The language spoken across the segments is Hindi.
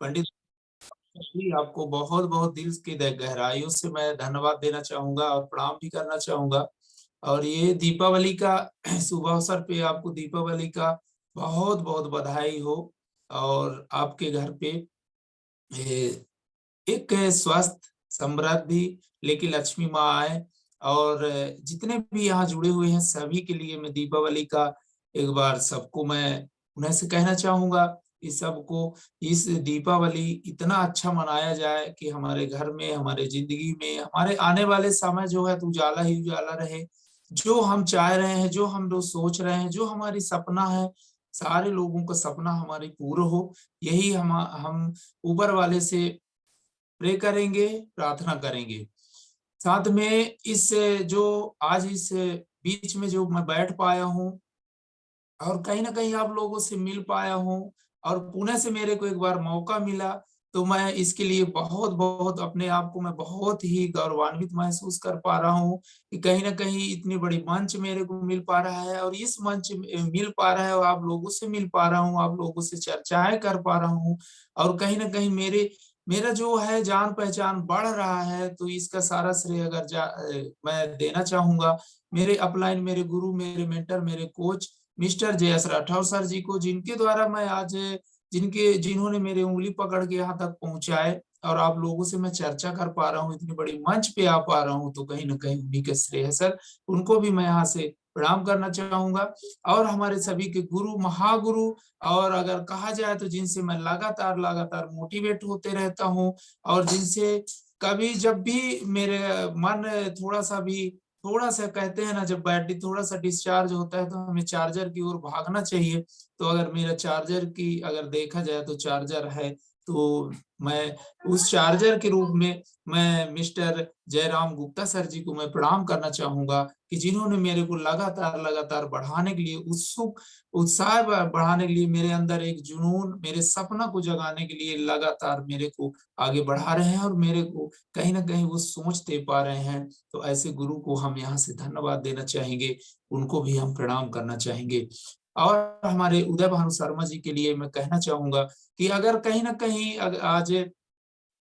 पंडित जी, आपको बहुत बहुत दिल की गहराइयों से मैं धन्यवाद देना चाहूंगा और प्रणाम भी करना चाहूंगा। और ये दीपावली का शुभ अवसर पे आपको दीपावली का बहुत बहुत बधाई हो। और आपके घर पे ए, एक स्वस्थ समृद्धि लेके लक्ष्मी माँ आए। और जितने भी यहाँ जुड़े हुए हैं सभी के लिए मैं दीपावली का एक बार सबको मैं उन्हें से कहना चाहूंगा कि सबको इस दीपावली इतना अच्छा मनाया जाए कि हमारे घर में, हमारे जिंदगी में, हमारे आने वाले समय जो है तो उजाला ही उजाला रहे। जो हम चाह रहे हैं, जो हम लोग सोच रहे हैं, जो हमारी सपना है, सारे लोगों का सपना हमारी पूरा हो। यही हम ऊपर वाले से प्रे करेंगे, प्रार्थना करेंगे। साथ में इस जो आज इस बीच में जो मैं बैठ पाया हूँ और कहीं ना कहीं आप लोगों से मिल पाया हूँ और पुणे से मेरे को एक बार मौका मिला, तो मैं इसके लिए बहुत बहुत अपने आप को मैं बहुत ही गौरवान्वित महसूस कर पा रहा हूँ कि कहीं ना कहीं इतनी बड़ी मंच मेरे को मिल पा रहा है और इस मंच में मिल पा रहा है और आप लोगों से मिल पा रहा हूँ, आप लोगों से चर्चाएं कर पा रहा हूँ। और कहीं ना कहीं मेरा जो है जान पहचान बढ़ रहा है, तो इसका सारा श्रेय अगर मैं देना चाहूंगा मेरे अपलाइन, मेरे गुरु, मेरे मेंटर, मेरे कोच मिस्टर जयस राठौर सर जी को, जिनके द्वारा मैं आज जिन्होंने मेरे उंगली पकड़ के यहाँ तक पहुंचाए और आप लोगों से मैं चर्चा कर पा रहा हूँ, इतनी बड़ी मंच पे आ पा रहा हूँ, तो कहीं ना कहीं उन्हीं के श्रेय है सर। उनको भी मैं यहाँ से प्रणाम करना चाहूंगा। और हमारे सभी के गुरु, महागुरु, और अगर कहा जाए तो जिनसे मैं लगातार लगातार मोटिवेट होते रहता हूँ और जिनसे कभी जब भी मेरे मन थोड़ा सा कहते हैं ना, जब बैटरी थोड़ा सा डिस्चार्ज होता है तो हमें चार्जर की ओर भागना चाहिए। तो अगर मेरा चार्जर की अगर देखा जाए तो चार्जर है, तो मैं उस चार्जर के रूप में मैं मिस्टर जयराम गुप्ता सर जी को मैं प्रणाम करना चाहूंगा कि जिन्होंने मेरे को लगातार लगातार बढ़ाने के लिए उत्साह बढ़ाने के लिए, मेरे अंदर एक जुनून, मेरे सपना को जगाने के लिए लगातार मेरे को आगे बढ़ा रहे हैं और मेरे को कहीं ना कहीं वो सोच दे पा रहे हैं। तो ऐसे गुरु को हम यहाँ से धन्यवाद देना चाहेंगे, उनको भी हम प्रणाम करना चाहेंगे। और हमारे उदय भानु शर्मा जी के लिए मैं कहना चाहूंगा कि अगर कहीं ना कहीं आज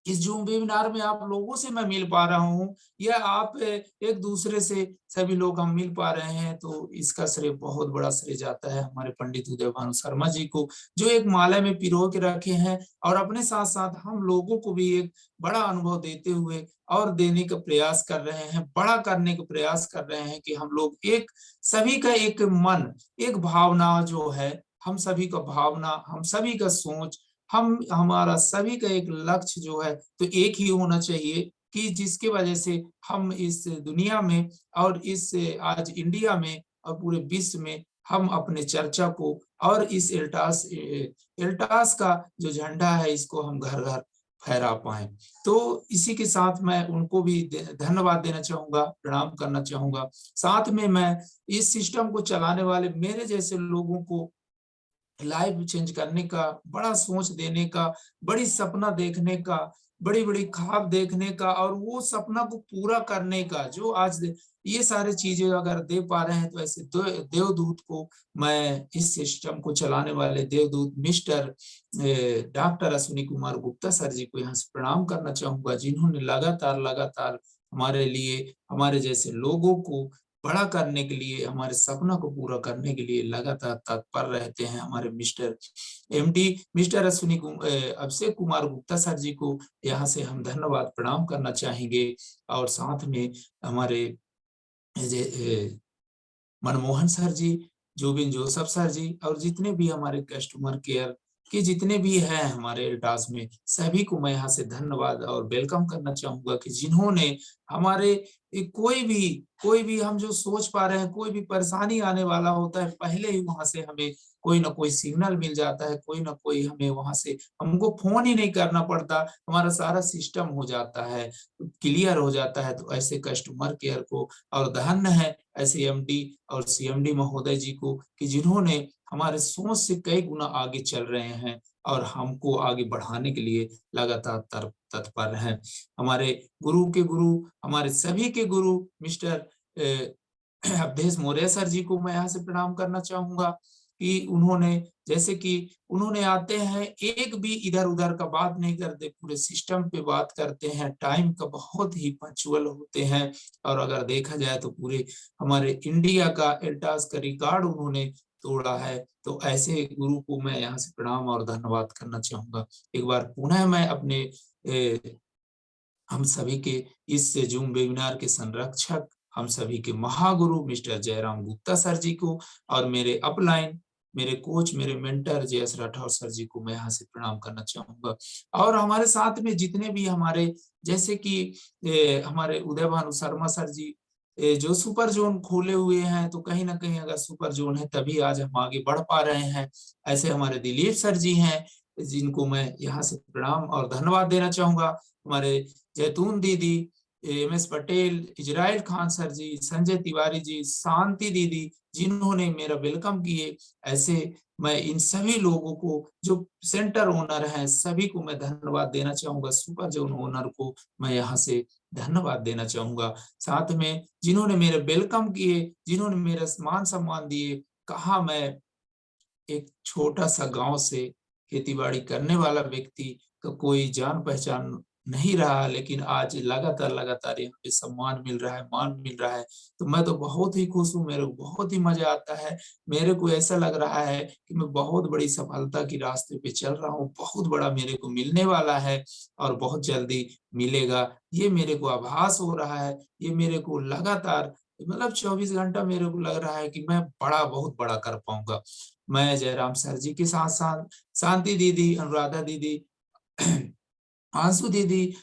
इस जूम वेबिनार में आप लोगों से मैं मिल पा रहा हूँ या आप एक दूसरे से सभी लोग हम मिल पा रहे हैं, तो इसका श्रेय, बहुत बड़ा श्रेय जाता है हमारे पंडित उदय भानु शर्मा जी को, जो एक माला में पिरो के रखे हैं और अपने साथ साथ हम लोगों को भी एक बड़ा अनुभव देते हुए और देने का प्रयास कर रहे हैं, बड़ा करने का प्रयास कर रहे हैं कि हम लोग एक सभी का एक मन, एक भावना जो है, हम सभी का भावना, हम सभी का सोच, हमारा सभी का एक लक्ष्य जो है तो एक ही होना चाहिए कि जिसके वजह से हम इस दुनिया में और इस आज इंडिया में और पूरे विश्व में हम अपने चर्चा को और इस एल्टास का जो झंडा है इसको हम घर घर फहरा पाए। तो इसी के साथ मैं उनको भी धन्यवाद देना चाहूंगा, प्रणाम करना चाहूंगा। साथ में मैं इस सिस्टम को चलाने वाले मेरे जैसे लोगों को लाइफ चेंज करने का, बड़ा सोच देने का, बड़ी सपना देखने का, बड़ी बड़ी ख्वाब देखने का और वो सपना को पूरा करने का, जो आज ये सारे चीजें अगर दे पा रहे हैं, तो ऐसे देवदूत को मैं इस सिस्टम को चलाने वाले देवदूत mister doctor Ashwini Kumar Gupta sir ji को यहाँ से प्रणाम करना चाहूंगा, जिन्होंने लगातार लगातार हमारे लिए, हमारे जैसे लोगों को बड़ा करने के लिए, हमारे सपना को पूरा करने के लिए लगातार तत्पर रहते हैं। हमारे mister MD mister Abhishek Kumar Gupta sir ji को यहाँ से हम धन्यवाद प्रणाम करना चाहेंगे। और साथ में हमारे मनमोहन सर जी, जोबिन जोसफ सर जी और जितने भी हमारे कस्टमर केयर के जितने भी हैं हमारे एल्टास में, सभी को मैं यहाँ से धन्यवाद और वेलकम करना चाहूंगा कि जिन्होंने हमारे कोई भी हम जो सोच पा रहे हैं, कोई भी परेशानी आने वाला होता है, पहले ही वहां से हमें कोई ना कोई सिग्नल मिल जाता है, कोई ना कोई हमें वहां से, हमको फोन ही नहीं करना पड़ता, हमारा सारा सिस्टम हो जाता है, क्लियर हो जाता है। तो ऐसे कस्टमर केयर को और धन्य है ऐसे एमडी और सीएमडी महोदय जी को कि जिन्होंने हमारे सोच से कई गुना आगे चल रहे हैं और हमको आगे बढ़ाने के लिए लगातार तत्पर हैं। हमारे गुरु के गुरु, हमारे सभी के गुरु मिस्टर अवधेश मौर्य सर जी को मैं यहाँ से प्रणाम करना चाहूंगा कि उन्होंने जैसे कि उन्होंने आते हैं, एक भी इधर-उधर का बात नहीं करते, पूरे सिस्टम पे बात करते हैं, टाइम का बहुत ही पंक्चुअल होते हैं और अगर देखा जाए तो पूरे हमारे इंडिया का एल्टास का रिकॉर्ड उन्होंने तोड़ा है। तो ऐसे गुरु को मैं यहाँ से प्रणाम और धन्यवाद करना चाहूँगा। एक बार पुनः मैं अपने हम सभी के इस जूम वेबिनार के संरक्षक, हम सभी के महागुरु मिस्टर जयराम गुप्ता सर जी को और मेरे अपलाइन, मेरे कोच, मेरे mentor JS Rathore sir ji को मैं यहाँ से प्रणाम करना चाहूँगा। और हमारे साथ में जितने भी हमारे जैसे कि हमारे उदय भानु शर्मा सर जी जो सुपर ज़ोन खोले हुए हैं, तो कहीं न कहीं अगर सुपर ज़ोन है तभी आज हम आगे बढ़ पा रहे हैं। ऐसे हमारे दिलीप सर जी हैं, जिनको मैं यहाँ से प्रणाम और धन्यवाद देना चाहूँगा। हमारे जैतून दीदी, एमएस पटेल, इजराइल खान सर जी, संजय तिवारी जी, शांति दीदी, जिन्होंने मेरा वेलकम किए। ऐसे मैं इन सभी लोगों को जो सेंटर ओनर हैं, सभी को मैं धन्यवाद देना चाहूँगा। सुपर ज़ोन ओनर को मैं यहाँ से धन्यवाद देना चाहूँगा। साथ में जिन्होंने मेरे वेलकम किए, जिन्होंने मेरा मान-सम्मान दिए, कहा मैं एक छोटा-सा गाँव से खेती-बाड़ी करने वाला व्यक्ति का कोई जान-पहचान नहीं रहा, लेकिन आज लगातार यहाँ पे सम्मान मिल रहा है, मान मिल रहा है, तो मैं तो बहुत ही खुश हूँ, मेरे को बहुत ही मज़ा आता है। मेरे को ऐसा लग रहा है कि मैं बहुत बड़ी सफलता के रास्ते पे चल रहा हूँ, बहुत बड़ा मेरे को मिलने वाला है और बहुत जल्दी मिलेगा। ये मेरे को आभास हो रहा है, ये मेरे को लगातार मतलब 24 घंटा मेरे को लग रहा है कि मैं बहुत बड़ा कर पाऊँगा। मैं जयराम सर जी के साथ-साथ शांति दीदी, अनुराधा दीदी, आंसू दीदी,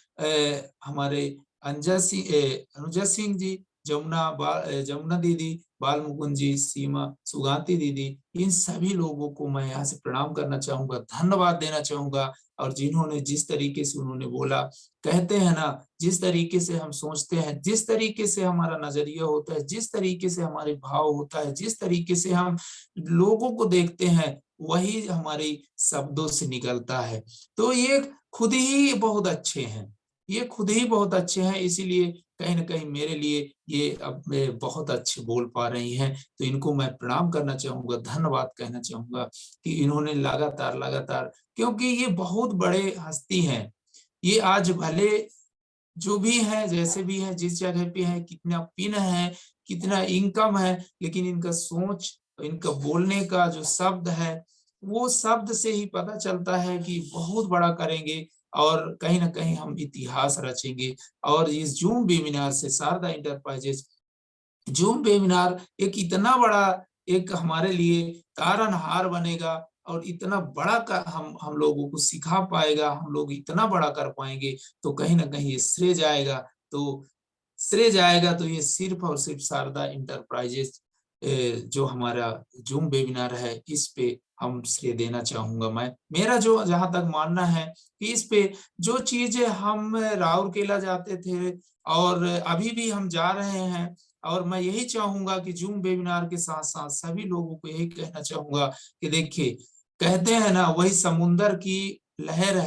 हमारे अनुजा सिंह जी, जमुना दीदी, बाल मुकुंद जी, सीमा सुगांती दीदी, इन सभी लोगों को मैं यहाँ से प्रणाम करना चाहूँगा, धन्यवाद देना चाहूँगा और जिन्होंने जिस तरीके से उन्होंने बोला, कहते हैं ना, जिस तरीके से हम सोचते हैं, जिस तरीके से हमारा नज़रिया होता है, जिस तरीके से हमारे भाव होता है, जिस तरीके से हम लोगों को देखते हैं, वही हमारे शब्दों से निकलता है। तो ये खुद ही बहुत अच्छे हैं, ये खुद ही बहुत अच्छे हैं, इसीलिए कहीं न कहीं मेरे लिए ये अब बहुत अच्छे बोल पा रही हैं, तो इनको मैं प्रणाम करना चाहूँगा, धन्यवाद कहना चाहूँगा कि इन्होंने लगातार क्योंकि ये बहुत बड़े हस्ती हैं। ये आज भले जो भी है, जैसे भी है, जिस जगह पे है, कितना पिन है, कितना इनकम है, लेकिन इनका सोच, इनका बोलने का जो शब्द है, वो शब्द से ही पता चलता है कि बहुत बड़ा करेंगे और कहीं न कहीं हम इतिहास रचेंगे और इस ज़ूम वेबिनार से शारदा एंटरप्राइजेज़ ज़ूम वेबिनार एक इतना बड़ा एक हमारे लिए तारनहार बनेगा और इतना बड़ा का हम लोगों को सिखा पाएगा, हम लोग इतना बड़ा कर पाएँगे, तो कहीं न कहीं ये श्रेय जाएगा तो ये सिर्फ़ और सिर्फ़ शारदा एंटरप्राइजेज़ जो हमारा ज़ूम वेबिनार है, इस पे हम श्रेय देना चाहूँगा मैं। मेरा जो जहाँ तक मानना है कि इस पे जो चीज़ें हम राउरकेला जाते थे और अभी भी हम जा रहे हैं और मैं यही चाहूँगा कि ज़ूम वेबिनार के साथ-साथ सभी लोगों को यही कहना चाहूँगा कि देखिए, कहते हैं ना वही समुंदर की लहर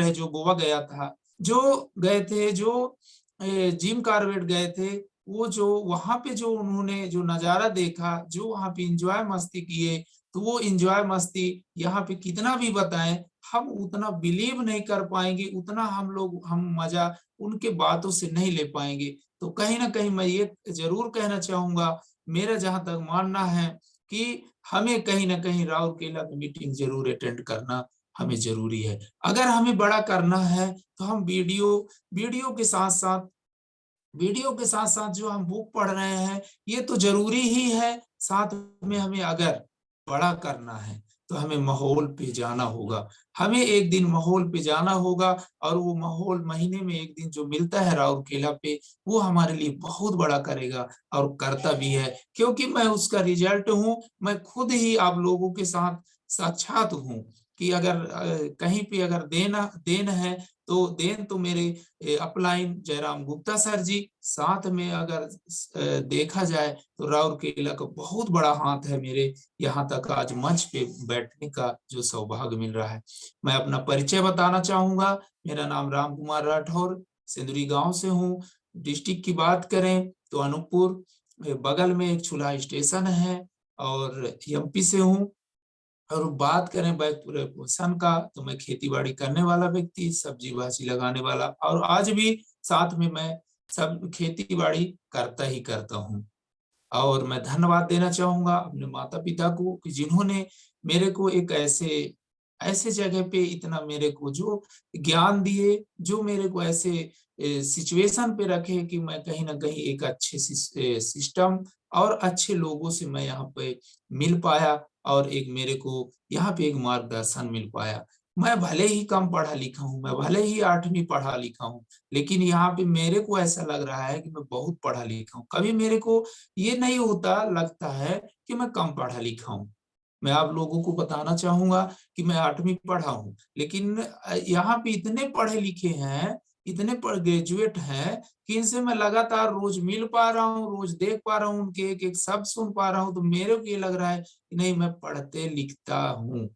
है जो गोवा गया था। जो गए थे, जो जिम कॉर्बेट गए थे, वो जो वहाँ पे जो उन्होंने जो नज़ारा देखा, जो वहाँ पे एन्जॉय मस्ती किए, तो वो एन्जॉय मस्ती यहाँ पे कितना भी बताएँ, हम उतना बिलीव नहीं कर पाएँगे, उतना हम मज़ा उनके बातों से नहीं ले पाएँगे। तो कहीं न कहीं मैं ये ज़रूर कहना चाहूँगा, मेरा जहाँ तक मानना है कि हमें कहीं न कहीं राउरकेला की मीटिंग ज़रूर अटेंड करना हमें ज़रूरी है। अगर हमें बड़ा करना है, तो हम वीडियो के साथ-साथ जो हम बुक पढ़ रहे हैं, ये तो ज़रूरी ही है, साथ में हमें अगर बड़ा करना है, तो हमें माहौल पे जाना होगा। हमें एक दिन माहौल पे जाना होगा और वो माहौल महीने में 1 दिन जो मिलता है राउरकेला पे, वो हमारे लिए बहुत बड़ा करेगा और करता भी है। क्योंकि मैं उसका रिज़ल्ट हूँ, मैं खुद ही आप लोगों के साथ साक्षात हूँ कि अगर कहीं पे अगर देन है, तो देन तो मेरे अपलाइन जयराम गुप्ता सर जी, साथ में अगर देखा जाए तो राउरकेला का बहुत बड़ा हाथ है मेरे यहाँ तक आज मंच पे बैठने का जो सौभाग्य मिल रहा है। मैं अपना परिचय बताना चाहूँगा, मेरा नाम राम कुमार राठौर, सिंदुरी गाँव से हूँ। डिस्ट्रिक्ट की बात करें तो अनूपपुर, बगल में एक छुला स्टेशन है, और एमपी से हूँ। और बात करें बैक प्रोफेशन का, तो मैं खेती बाड़ी करने वाला व्यक्ति, सब्जी भाजी लगाने वाला, और आज भी साथ में मैं सब खेती बाड़ी करता ही करता हूँ। और मैं धन्यवाद देना चाहूंगा अपने माता पिता को कि जिन्होंने मेरे को एक ऐसे ऐसे जगह पे इतना मेरे को जो ज्ञान दिए, जो मेरे को ऐसे सिचुएशन पे रखे कि मैं कहीं ना कहीं एक अच्छे सिस्टम और अच्छे लोगों से मैं यहाँ पे मिल पाया, और एक मेरे को यहाँ पे एक मार्गदर्शन मिल पाया। मैं भले ही कम पढ़ा लिखा हूँ, मैं भले ही 8वीं पढ़ा लिखा हूँ, लेकिन यहाँ पे मेरे को ऐसा लग रहा है कि मैं बहुत पढ़ा लिखा हूँ। कभी मेरे को ये नहीं होता लगता है कि मैं कम पढ़ा लिखा हूँ। मैं आप लोगों को बताना चाहूंगा कि मैं 8वीं पढ़ा हूँ, लेकिन यहाँ पे इतने पढ़े लिखे हैं, इतने ग्रेजुएट हैं कि इनसे मैं लगातार रोज मिल पा रहा हूँ, रोज देख पा रहा हूँ, उनके एक एक शब्द सुन पा रहा हूँ, तो मेरे को ये लग रहा है कि नहीं, मैं पढ़ते लिखता हूँ।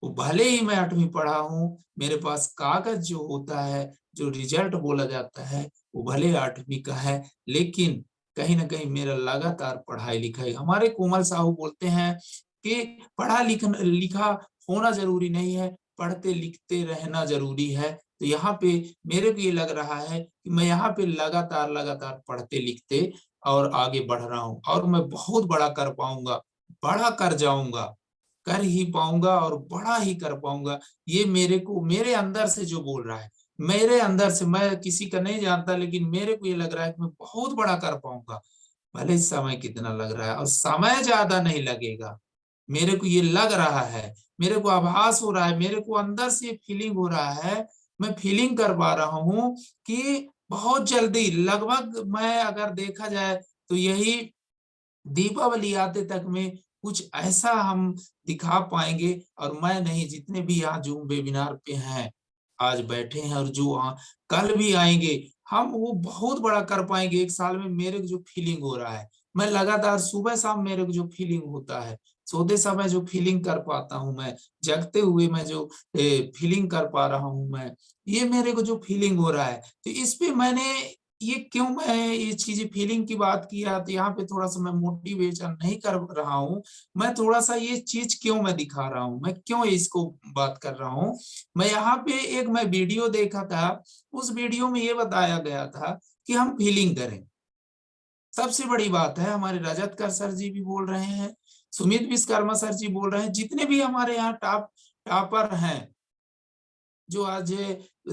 वो भले ही मैं 8वीं पढ़ा हूँ, मेरे पास कागज जो होता है, जो रिजल्ट बोला जाता है, वो भले 8वीं का है, लेकिन कहीं ना कहीं मेरा लगातार पढ़ाई लिखाई। हमारे कोमल साहू बोलते हैं कि पढ़ा लिखा होना जरूरी नहीं है, पढ़ते लिखते रहना जरूरी है। तो यहाँ पे मेरे को ये लग रहा है कि मैं यहाँ पे लगातार लगातार पढ़ते लिखते और आगे बढ़ रहा हूँ, और मैं बहुत बड़ा कर पाऊंगा, बड़ा कर जाऊंगा, कर ही पाऊंगा और बड़ा ही कर पाऊंगा। ये मेरे को मेरे अंदर से जो बोल रहा है, मेरे अंदर से, मैं किसी का नहीं जानता, लेकिन मेरे को ये लग रहा है कि मैं बहुत बड़ा कर पाऊंगा। भले समय कितना लग रहा है, और समय ज्यादा नहीं लगेगा, मेरे को ये लग रहा है, मेरे को आभास हो रहा है, मेरे को अंदर से फीलिंग हो रहा है, मैं फीलिंग कर पा रहा हूँ कि बहुत जल्दी, लगभग मैं अगर देखा जाए तो यही दीपावली आते तक में कुछ ऐसा हम दिखा पाएंगे। और मैं नहीं, जितने भी यहाँ जूम वेबिनार पे हैं, आज बैठे हैं, और जो कल भी आएंगे, हम वो बहुत बड़ा कर पाएंगे। एक साल में मेरे को जो फीलिंग हो रहा है, मैं लगातार सुबह शाम मेरे को जो फीलिंग होता है, सोते समय जो फीलिंग कर पाता हूँ मैं, जगते हुए मैं जो फीलिंग कर पा रहा हूँ मैं, ये मेरे को जो फीलिंग हो रहा है, तो इस पे मैंने ये क्यों मैं ये चीजें फीलिंग की बात किया, तो यहाँ पे थोड़ा सा मैं मोटिवेशन नहीं कर रहा हूँ। मैं थोड़ा सा ये चीज क्यों मैं दिखा रहा हूँ, मैं क्यों इसको बात कर रहा हूँ। मैं यहाँ पे एक मैं वीडियो देखा था, उस वीडियो में ये बताया गया था कि हम फीलिंग करें। सबसे बड़ी बात है, हमारे रजतकर सर जी भी बोल रहे हैं, सुमित विश्वकर्मा सर जी बोल रहे हैं, जितने भी हमारे यहाँ टॉपर हैं, जो आज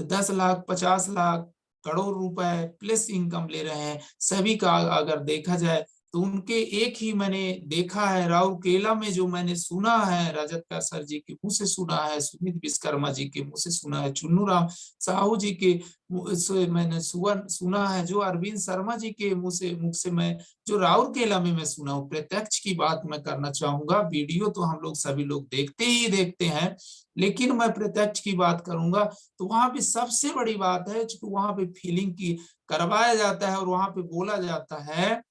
10 लाख 50 लाख करोड़ रुपए प्लस इनकम ले रहे हैं, सभी का अगर देखा जाए तो उनके एक ही मैंने देखा है, राउरकेला में जो मैंने सुना है, रजतकर सर जी के मुंह से सुना है, सुमित विश्वकर्मा जी के मुंह से सुना है, चुन्नू राम साहू जी के मुंह से मैंने सुना है, जो अरविंद शर्मा जी के मुख से मैं, जो राउरकेला में मैं सुना हूँ। प्रत्यक्ष की बात मैं करना चाहूंगा, वीडियो तो हम लोग सभी लोग देखते ही देखते हैं, लेकिन मैं प्रत्यक्ष की बात करूंगा तो वहां पे सबसे बड़ी बात है कि वहां पे फीलिंग की करवाया जाता है, और वहां पे बोला जाता है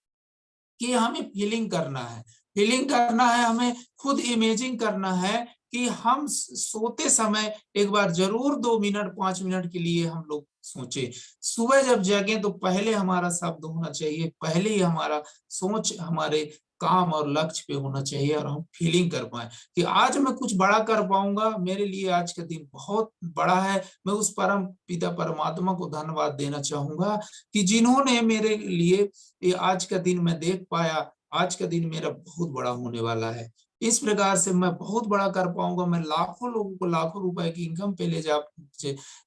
कि हमें फीलिंग करना है, फीलिंग करना है, हमें खुद इमेजिंग करना है कि हम सोते समय एक बार जरूर 2 मिनट 5 मिनट के लिए हम लोग सोचे। सुबह जब जगे तो पहले हमारा शब्द होना चाहिए, पहले ही हमारा सोच हमारे काम और लक्ष्य पे होना चाहिए, और हम फीलिंग कर पाए कि आज मैं कुछ बड़ा कर पाऊंगा, मेरे लिए आज का दिन बहुत बड़ा है। मैं उस परम पिता परमात्मा को धन्यवाद देना चाहूंगा कि जिन्होंने मेरे लिए ये आज का दिन मैं देख पाया, आज का दिन मेरा बहुत बड़ा होने वाला है। इस प्रकार से मैं बहुत बड़ा कर पाऊंगा, मैं लाखों लोगों को लाखों रुपए की इनकम पे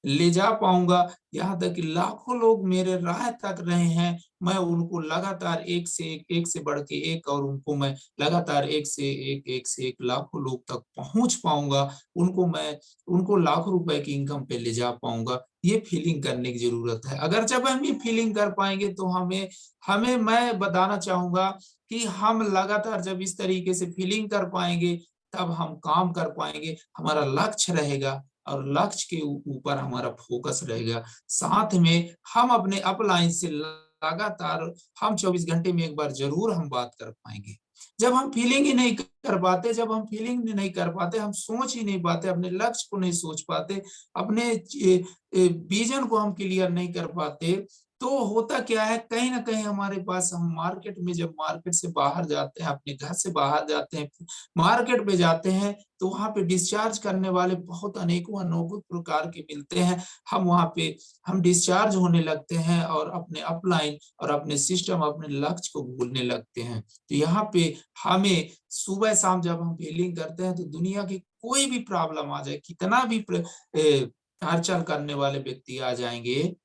ले जा पाऊंगा, यहाँ तक कि लाखों लोग मेरे राह तक रहे हैं, मैं उनको लगातार एक से बढ़ के एक, और उनको मैं लगातार एक से एक लाखों लोग तक पहुंच पाऊंगा, उनको लाखों रुपए की इनकम पे ले जा पाऊंगा। ये फीलिंग करने की जरूरत है। अगर जब हम ये फीलिंग कर पाएंगे तो हमें हमें मैं बताना चाहूंगा कि हम लगातार जब इस तरीके से फीलिंग कर पाएंगे, तब हम काम कर पाएंगे, हमारा लक्ष्य रहेगा, और लक्ष्य के ऊपर हमारा फोकस रहेगा। साथ में हम अपने अपलाइन से लगातार हम 24 घंटे में एक बार जरूर हम बात कर पाएंगे। जब हम फीलिंग ही नहीं कर पाते, जब हम फीलिंग नहीं कर पाते, हम सोच ही नहीं पाते, अपने लक्ष्य को नहीं सोच पाते, अपने विजन को हम क्लियर नहीं कर पाते, तो होता क्या है, कहीं ना कहीं हमारे पास, हम मार्केट में जब मार्केट से बाहर जाते हैं, अपने घर से बाहर जाते हैं, मार्केट में जाते हैं, तो वहां पे डिस्चार्ज करने वाले बहुत अनेकों अनोखे प्रकार के मिलते हैं। हम वहां पे हम डिस्चार्ज होने लगते हैं और अपने अपलाइन और अपने सिस्टम, अपने लक्ष्य को भूलने लगते हैं। तो यहाँ पे हमें सुबह शाम जब हम फीलिंग करते हैं, तो दुनिया की कोई भी प्रॉब्लम आ जाए, कितना भी हलचल करने वाले व्यक्ति आ जाएंगे,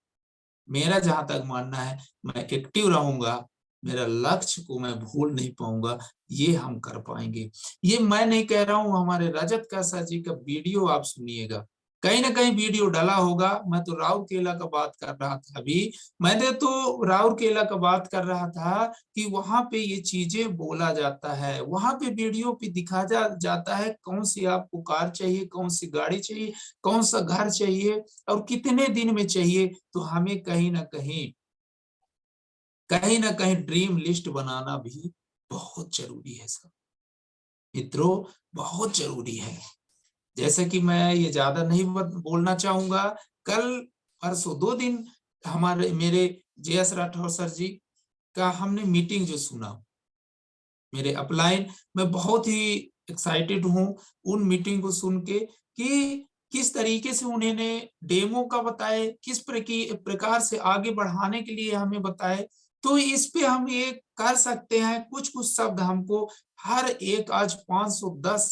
मेरा जहां तक मानना है, मैं एक्टिव रहूंगा, मेरा लक्ष्य को मैं भूल नहीं पाऊंगा, ये हम कर पाएंगे। ये मैं नहीं कह रहा हूं, हमारे रजत कासा जी का वीडियो आप सुनिएगा, कहीं ना कहीं वीडियो डला होगा। मैं तो राउरकेला का बात कर रहा था अभी, मैंने तो राउरकेला का बात कर रहा था कि वहां पे ये चीजें बोला जाता है, वहां पे वीडियो पे दिखाया जाता है कौन सी आपको कार चाहिए, कौन सी गाड़ी चाहिए, कौन सा घर चाहिए और कितने दिन में चाहिए। तो हमें कहीं ना कहीं ड्रीम लिस्ट बनाना भी बहुत जरूरी है सर, मित्रों, बहुत जरूरी है। जैसे कि मैं ये ज्यादा नहीं बोलना चाहूंगा, कल परसों 2 दिन हमारे मेरे JS राठौर सर जी का हमने मीटिंग जो सुना, मेरे अपलाइन, मैं बहुत ही एक्साइटेड हूँ उन मीटिंग को सुन के, कि किस तरीके से उन्होंने डेमो का बताए, किस प्रकार से आगे बढ़ाने के लिए हमें बताए। तो इस पे हम ये कर सकते हैं, कुछ कुछ शब्द हमको हर एक, आज 510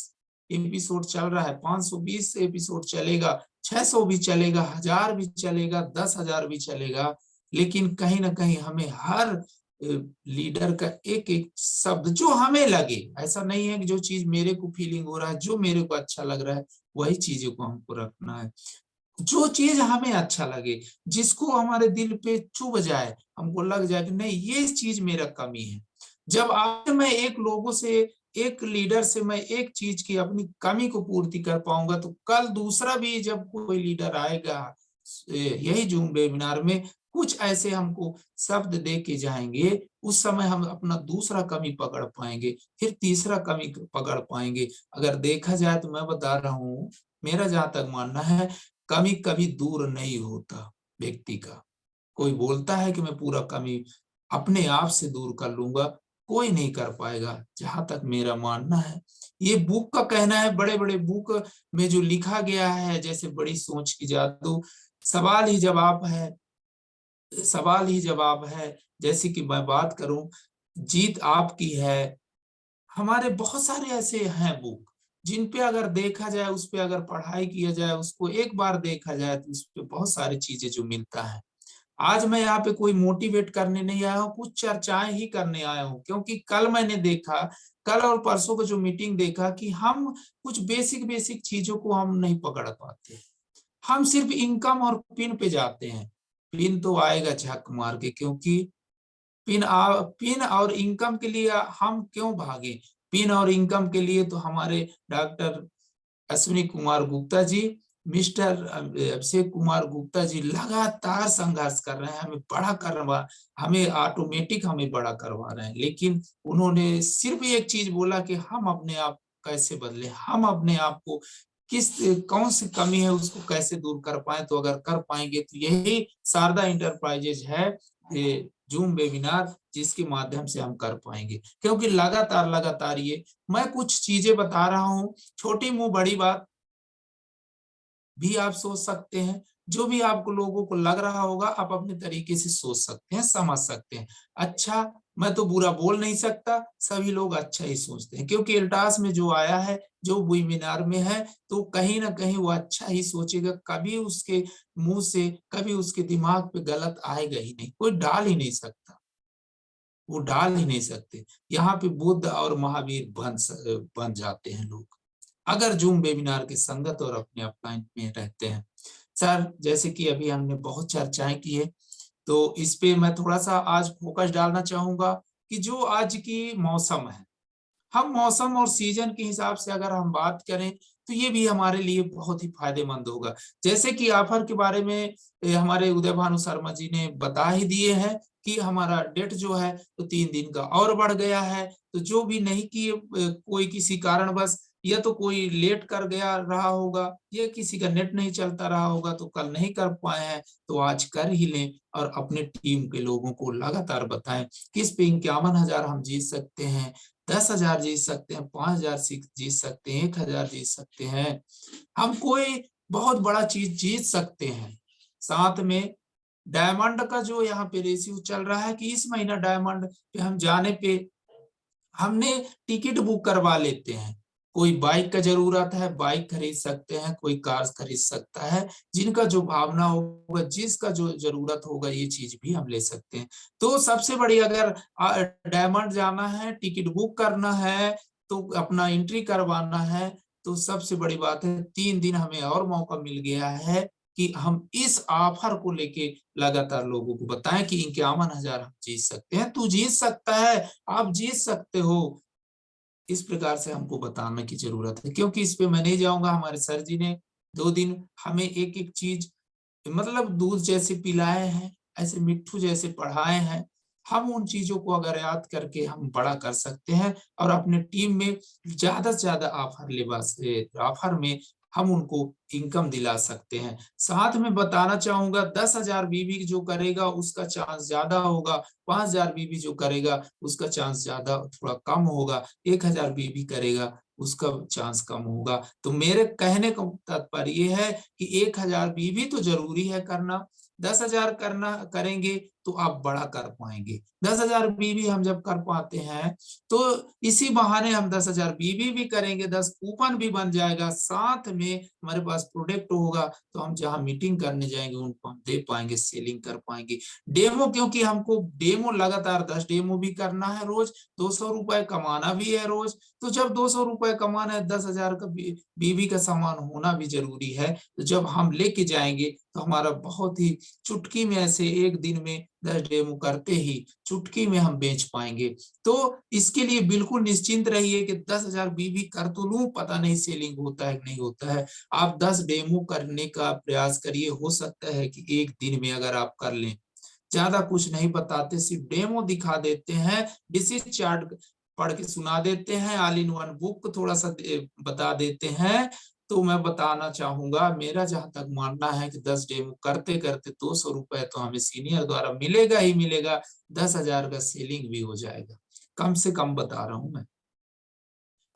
एपिसोड चल रहा है, 520 एपिसोड चलेगा, 600 भी चलेगा, 1000 भी चलेगा, 10,000 भी चलेगा, लेकिन कहीं ना कहीं हमें हर लीडर का एक एक शब्द जो हमें लगे, ऐसा नहीं है कि जो चीज मेरे को फीलिंग हो रहा है, जो मेरे को अच्छा लग रहा है, वही चीजों को हमको रखना है। जो चीज हमें अच्छा लगे, जिसको हमारे दिल पे चुभ जाए, हमको लग जाए कि नहीं ये चीज मेरा कमी है। जब आज मैं एक लोगों से, एक लीडर से मैं एक चीज की अपनी कमी को पूर्ति कर पाऊंगा, तो कल दूसरा भी जब कोई लीडर आएगा यही जूम वेबिनार में, कुछ ऐसे हमको शब्द दे के जाएंगे, उस समय हम अपना दूसरा कमी पकड़ पाएंगे, फिर तीसरा कमी पकड़ पाएंगे। अगर देखा जाए तो मैं बता रहा हूँ, मेरा जहां तक मानना है, कमी कभी दूर नहीं होता व्यक्ति का। कोई बोलता है कि मैं पूरा कमी अपने आप से दूर कर लूंगा, कोई नहीं कर पाएगा, जहां तक मेरा मानना है। ये बुक का कहना है, बड़े बड़े बुक में जो लिखा गया है, जैसे बड़ी सोच की जादू, सवाल ही जवाब है, सवाल ही जवाब है। जैसे कि मैं बात करूं, जीत आपकी है, हमारे बहुत सारे ऐसे हैं बुक, जिन पे अगर देखा जाए, उस पे अगर पढ़ाई किया जाए, उसको एक बार देखा जाए, तो उस पे बहुत सारी चीजें जो मिलता है। आज मैं यहाँ पे कोई मोटिवेट करने नहीं आया हूँ, कुछ चर्चाएं ही करने आया हूँ, क्योंकि कल मैंने देखा, कल और परसों को जो मीटिंग देखा, कि हम कुछ बेसिक बेसिक चीजों को हम नहीं पकड़ पाते, हम सिर्फ इनकम और पिन पे जाते हैं। पिन तो आएगा झक मार के, क्योंकि पिन और इनकम के लिए हम क्यों भागे, पिन और इनकम के लिए तो हमारे डॉक्टर अश्विनी कुमार गुप्ता जी, मिस्टर अभिषेक कुमार गुप्ता जी लगातार संघर्ष कर रहे हैं, हमें बड़ा करवा, हमें ऑटोमेटिक हमें बड़ा करवा रहे हैं। लेकिन उन्होंने सिर्फ एक चीज बोला कि हम अपने आप कैसे बदले, हम अपने आप को किस, कौन सी कमी है उसको कैसे दूर कर पाए। तो अगर कर पाएंगे, तो यही शारदा इंटरप्राइजेज है, ये जूम वेबिनार, जिसके माध्यम से हम कर पाएंगे। क्योंकि लगातार लगातार ये मैं कुछ चीजें बता रहा हूँ, छोटी मुंह बड़ी बात भी आप सोच सकते हैं, जो भी आपको लोगों को लग रहा होगा, आप अपने तरीके से सोच सकते हैं, समझ सकते हैं। अच्छा, मैं तो बुरा बोल नहीं सकता, सभी लोग अच्छा ही सोचते हैं, क्योंकि इल्टास में जो आया है, जो वेबिनार में है, तो कहीं ना कहीं वो अच्छा ही सोचेगा, कभी उसके मुंह से, कभी उसके दिमाग पे गलत आएगा ही नहीं, कोई डाल ही नहीं सकता, वो डाल ही नहीं सकते। यहाँ पे बुद्ध और महावीर बन जाते हैं लोग, अगर जूम वेबिनार की संगत और अपने अपलाइन में रहते हैं। सर, जैसे कि अभी हमने बहुत चर्चाएं की है, तो इस पे मैं थोड़ा सा आज फोकस डालना चाहूंगा, कि जो आज की मौसम है, हम मौसम और सीजन के हिसाब से अगर हम बात करें, तो ये भी हमारे लिए बहुत ही फायदेमंद होगा। जैसे कि ऑफर के बारे में हमारे उदय भानु शर्मा जी ने बता ही दिए हैं, कि हमारा डेट जो है तो 3 दिन का और बढ़ गया है। तो जो भी नहीं किए, कोई किसी कारणवश या तो कोई लेट कर गया रहा होगा, या किसी का नेट नहीं चलता रहा होगा तो कल नहीं कर पाए हैं, तो आज कर ही लें और अपने टीम के लोगों को लगातार बताएं कि इस पे 51,000 हम जीत सकते हैं, 10,000 जीत सकते हैं, 5,000 जीत सकते हैं, 1,000 जीत सकते हैं, हम कोई बहुत बड़ा चीज जीत सकते हैं। साथ में डायमंड का जो यहाँ पे रेशियो चल रहा है कि इस महीना डायमंड पे हम जाने पे हमने टिकट बुक करवा लेते हैं। कोई बाइक का जरूरत है, बाइक खरीद सकते हैं, कोई कार खरीद सकता है, जिनका जो भावना होगा, जिसका जो जरूरत होगा, ये चीज भी हम ले सकते हैं। तो सबसे बड़ी, अगर डायमंड जाना है, टिकट बुक करना है, तो अपना एंट्री करवाना है, तो सबसे बड़ी बात है 3 दिन हमें और मौका मिल गया है कि हम इस ऑफर को लेके लगातार लोगों को बताएं कि 51,000 हम जीत सकते हैं, तू जीत सकता है, आप जीत सकते हो। इस प्रकार से हमको बताने की जरूरत है, क्योंकि इस पे मैं नहीं जाऊंगा। हमारे सर जी ने 2 दिन हमें एक एक चीज, मतलब दूध जैसे पिलाए हैं, ऐसे मिट्ठू जैसे पढ़ाए हैं। हम उन चीजों को अगर याद करके हम बड़ा कर सकते हैं और अपने टीम में ज्यादा से ज्यादा ऑफर में हम उनको इनकम दिला सकते हैं। साथ में बताना चाहूंगा, 10,000 बीबी जो करेगा उसका चांस ज्यादा होगा, 5,000 बीबी जो करेगा उसका चांस ज्यादा थोड़ा कम होगा, 1,000 बीबी करेगा उसका चांस कम होगा। तो मेरे कहने का तात्पर्य ये है कि 1,000 बीबी तो जरूरी है करना, 10,000 करना करेंगे तो आप बड़ा कर पाएंगे। 10,000 बीबी हम जब कर पाते हैं तो इसी बहाने हम 10,000 बीबी भी करेंगे, 10 कूपन भी बन जाएगा, साथ में हमारे पास प्रोडक्ट होगा, तो हम जहां मीटिंग करने जाएंगे उनको हम दे पाएंगे, सेलिंग कर पाएंगे। डेमो, क्योंकि हमको डेमो लगातार 10 डेमो भी करना है रोज, 200 रुपए कमाना भी है रोज। तो जब 200 रुपए कमाना है, 10,000 का बीबी का सामान होना भी जरूरी है। तो जब हम लेके जाएंगे तो हमारा बहुत ही चुटकी में, ऐसे एक दिन में 10 डेमो करते ही चुटकी में हम बेच पाएंगे। तो इसके लिए बिल्कुल निश्चिंत रहिए कि 10,000 बीबी कर तो लूं, पता नहीं सेलिंग होता है कि नहीं होता है। आप 10 डेमो करने का प्रयास करिए, हो सकता है कि एक दिन में अगर आप कर लें। ज्यादा कुछ नहीं बताते, सिर्फ डेमो दिखा देते हैं, डिसीज चार्ट पढ़ के सुना देते हैं, ऑल इन वन बुक थोड़ा सा बता देते हैं। तो मैं बताना चाहूंगा, मेरा जहां तक मानना है कि 10 डेमो करते करते 200 रुपए तो हमें सीनियर द्वारा मिलेगा ही मिलेगा, 10,000 का सेलिंग भी हो जाएगा, कम से कम बता रहा हूं मैं।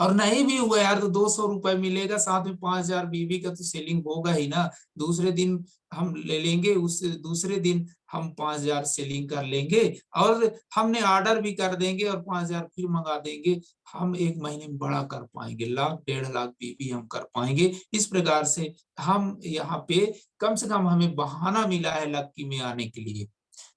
और नहीं भी हुआ यार तो 200 रुपए मिलेगा, साथ में 5,000 बीबी का तो सेलिंग होगा ही ना। दूसरे दिन हम ले लेंगे, उससे दूसरे दिन हम 5,000 सेलिंग कर लेंगे, और हमने ऑर्डर भी कर देंगे और 5,000 फिर मंगा देंगे। हम एक महीने में बड़ा कर पाएंगे, 1,00,000 1,50,000 बीबी हम कर पाएंगे। इस प्रकार से हम यहाँ पे कम से कम हमें बहाना मिला है लक्की में आने के लिए।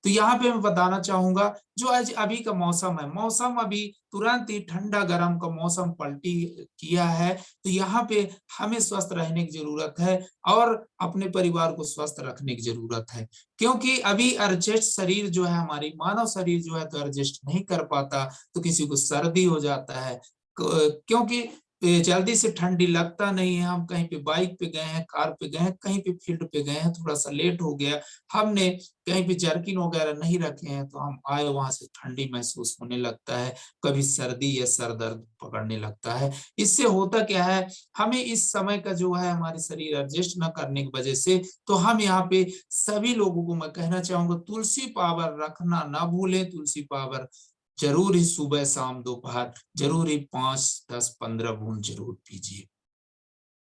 तो यहाँ पे मैं बताना चाहूंगा, जो आज अभी का मौसम है, मौसम अभी तुरंत ही ठंडा गर्म का मौसम पलटी किया है, तो यहाँ पे हमें स्वस्थ रहने की जरूरत है और अपने परिवार को स्वस्थ रखने की जरूरत है। क्योंकि अभी एडजस्ट शरीर जो है, हमारी मानव शरीर जो है तो एडजस्ट नहीं कर पाता, तो किसी को सर्दी हो जाता है, क्योंकि जल्दी से ठंडी लगता नहीं है। हम कहीं पे बाइक पे गए हैं, कार पे गए हैं, कहीं पे फील्ड पे गए हैं, थोड़ा सा लेट हो गया, हमने कहीं पे जर्किन वगैरह नहीं रखे हैं, तो हम आए वहां से ठंडी महसूस होने लगता है, कभी सर्दी या सर दर्द पकड़ने लगता है। इससे होता क्या है, हमें इस समय का जो है हमारे शरीर एडजस्ट न करने की वजह से, तो हम यहाँ पे सभी लोगों को मैं कहना चाहूंगा, तुलसी पावर रखना ना भूलें। तुलसी पावर जरूर ही सुबह शाम दोपहर जरूर ही 5, 10, 15 बूंद जरूर पीजिए।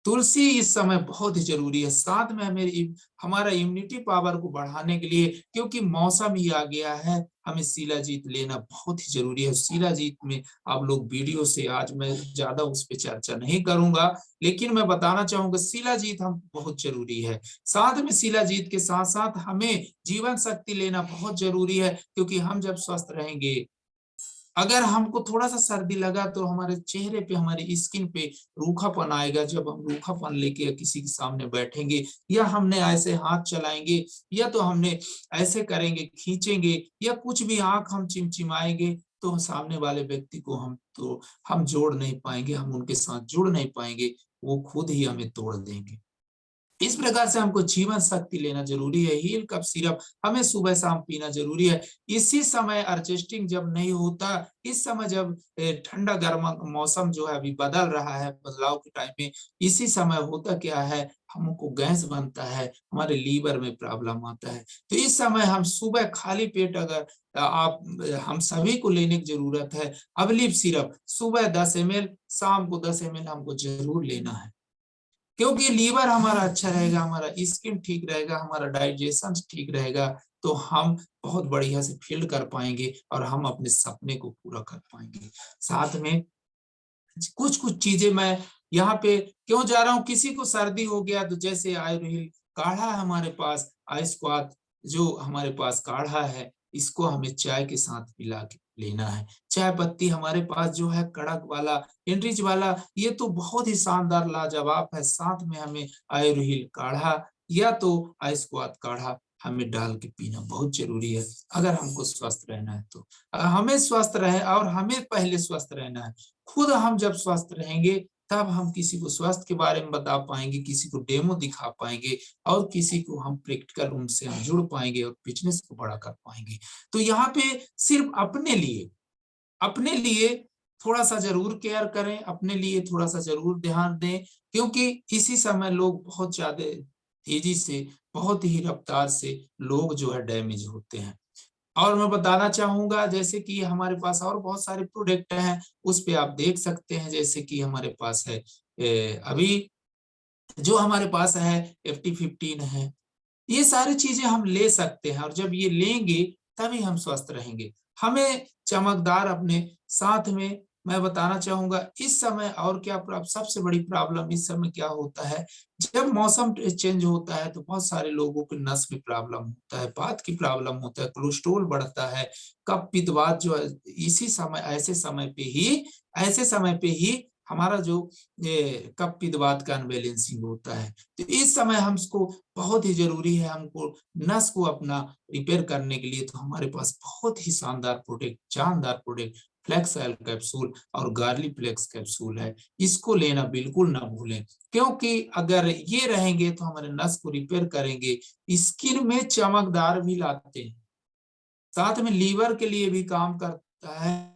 तुलसी इस समय बहुत ही जरूरी है। साथ में हमें हमारा इम्यूनिटी पावर को बढ़ाने के लिए, क्योंकि मौसम ही आ गया है, हमें शिलाजीत लेना बहुत ही जरूरी है। शिलाजीत में आप लोग वीडियो से, आज मैं ज्यादा उस पर चर्चा नहीं करूंगा, लेकिन मैं बताना चाहूंगा शिलाजीत हम बहुत जरूरी है। साथ में शिलाजीत के साथ साथ हमें जीवन शक्ति लेना बहुत जरूरी है, क्योंकि हम जब स्वस्थ रहेंगे, अगर हमको थोड़ा सा सर्दी लगा तो हमारे चेहरे पे, हमारी स्किन पे रूखापन आएगा। जब हम रूखापन लेके किसी के सामने बैठेंगे, या हमने ऐसे हाथ चलाएंगे, या तो हमने ऐसे करेंगे, खींचेंगे, या कुछ भी आंख हम चिमचिमाएंगे, तो सामने वाले व्यक्ति को हम जोड़ नहीं पाएंगे, हम उनके साथ जुड़ नहीं पाएंगे, वो खुद ही हमें तोड़ देंगे। इस प्रकार से हमको जीवन शक्ति लेना जरूरी है। हील कप सिरप हमें सुबह शाम पीना जरूरी है। इसी समय एडजस्टिंग जब नहीं होता, इस समय जब ठंडा गर्म मौसम जो है अभी बदल रहा है, बदलाव के टाइम में, इसी समय होता क्या है, हमको गैस बनता है, हमारे लीवर में प्रॉब्लम आता है। तो इस समय हम सुबह खाली पेट अगर आप हम सभी को लेने की जरूरत है अवलिप सिरप, सुबह 10 ml, शाम को 10 ml हमको जरूर लेना है। क्योंकि लीवर हमारा अच्छा रहेगा, हमारा स्किन ठीक रहेगा, हमारा डाइजेशन ठीक रहेगा, तो हम बहुत बढ़िया से फील कर पाएंगे और हम अपने सपने को पूरा कर पाएंगे। साथ में कुछ कुछ चीजें मैं यहाँ पे क्यों जा रहा हूँ, किसी को सर्दी हो गया तो जैसे आयुर्वेद काढ़ा है हमारे पास, आइस्क्वाथ जो हमारे पास काढ़ा है, इसको हमें चाय के साथ मिला के लेना है। चाय पत्ती हमारे पास जो है कड़क वाला, एनरिच वाला, ये तो बहुत ही शानदार लाजवाब है। साथ में हमें आयुर्वेद काढ़ा या तो आइस्क्वाथ काढ़ा हमें डाल के पीना बहुत जरूरी है, अगर हमको स्वस्थ रहना है तो। हमें स्वस्थ रहे और हमें पहले स्वस्थ रहना है। खुद हम जब स्वस्थ रहेंगे तब हम किसी को स्वास्थ्य के बारे में बता पाएंगे, किसी को डेमो दिखा पाएंगे और किसी को हम प्रैक्टिकल उनसे हम जुड़ पाएंगे और बिजनेस को बड़ा कर पाएंगे। तो यहाँ पे सिर्फ अपने लिए थोड़ा सा जरूर केयर करें, अपने लिए थोड़ा सा जरूर ध्यान दें, क्योंकि इसी समय लोग बहुत ज्यादा तेजी से, बहुत ही रफ्तार से लोग जो है डैमेज होते हैं। और मैं बताना चाहूंगा जैसे कि हमारे पास और बहुत सारे प्रोडक्ट हैं, उस पे आप देख सकते हैं। जैसे कि हमारे पास है अभी जो हमारे पास है FT15 है, ये सारी चीजें हम ले सकते हैं और जब ये लेंगे तभी हम स्वस्थ रहेंगे। हमें चमकदार अपने साथ में, मैं बताना चाहूंगा इस समय और क्या सबसे बड़ी प्रॉब्लम इस समय क्या होता है, जब मौसम चेंज होता है तो बहुत सारे लोगों के नस में प्रॉब्लम होता है, बात की प्रॉब्लम होता है, कोलेस्ट्रोल बढ़ता है, कफ पित्त वात जो है, इसी समय ऐसे समय पे ही हमारा जो कफ पित्त वात का अनबैलेंसिंग होता है। तो इस समय हमको बहुत ही जरूरी है, हमको नस को अपना रिपेयर करने के लिए तो हमारे पास बहुत ही शानदार प्रोडक्ट, जानदार प्रोडक्ट फ्लेक्स ऑयल कैप्सूल और गार्ली फ्लेक्स कैप्सूल है, इसको लेना बिल्कुल ना भूलें। क्योंकि अगर ये रहेंगे तो हमारे नस को रिपेयर करेंगे, स्किन में चमकदार भी लाते हैं, साथ में लीवर के लिए भी काम करता है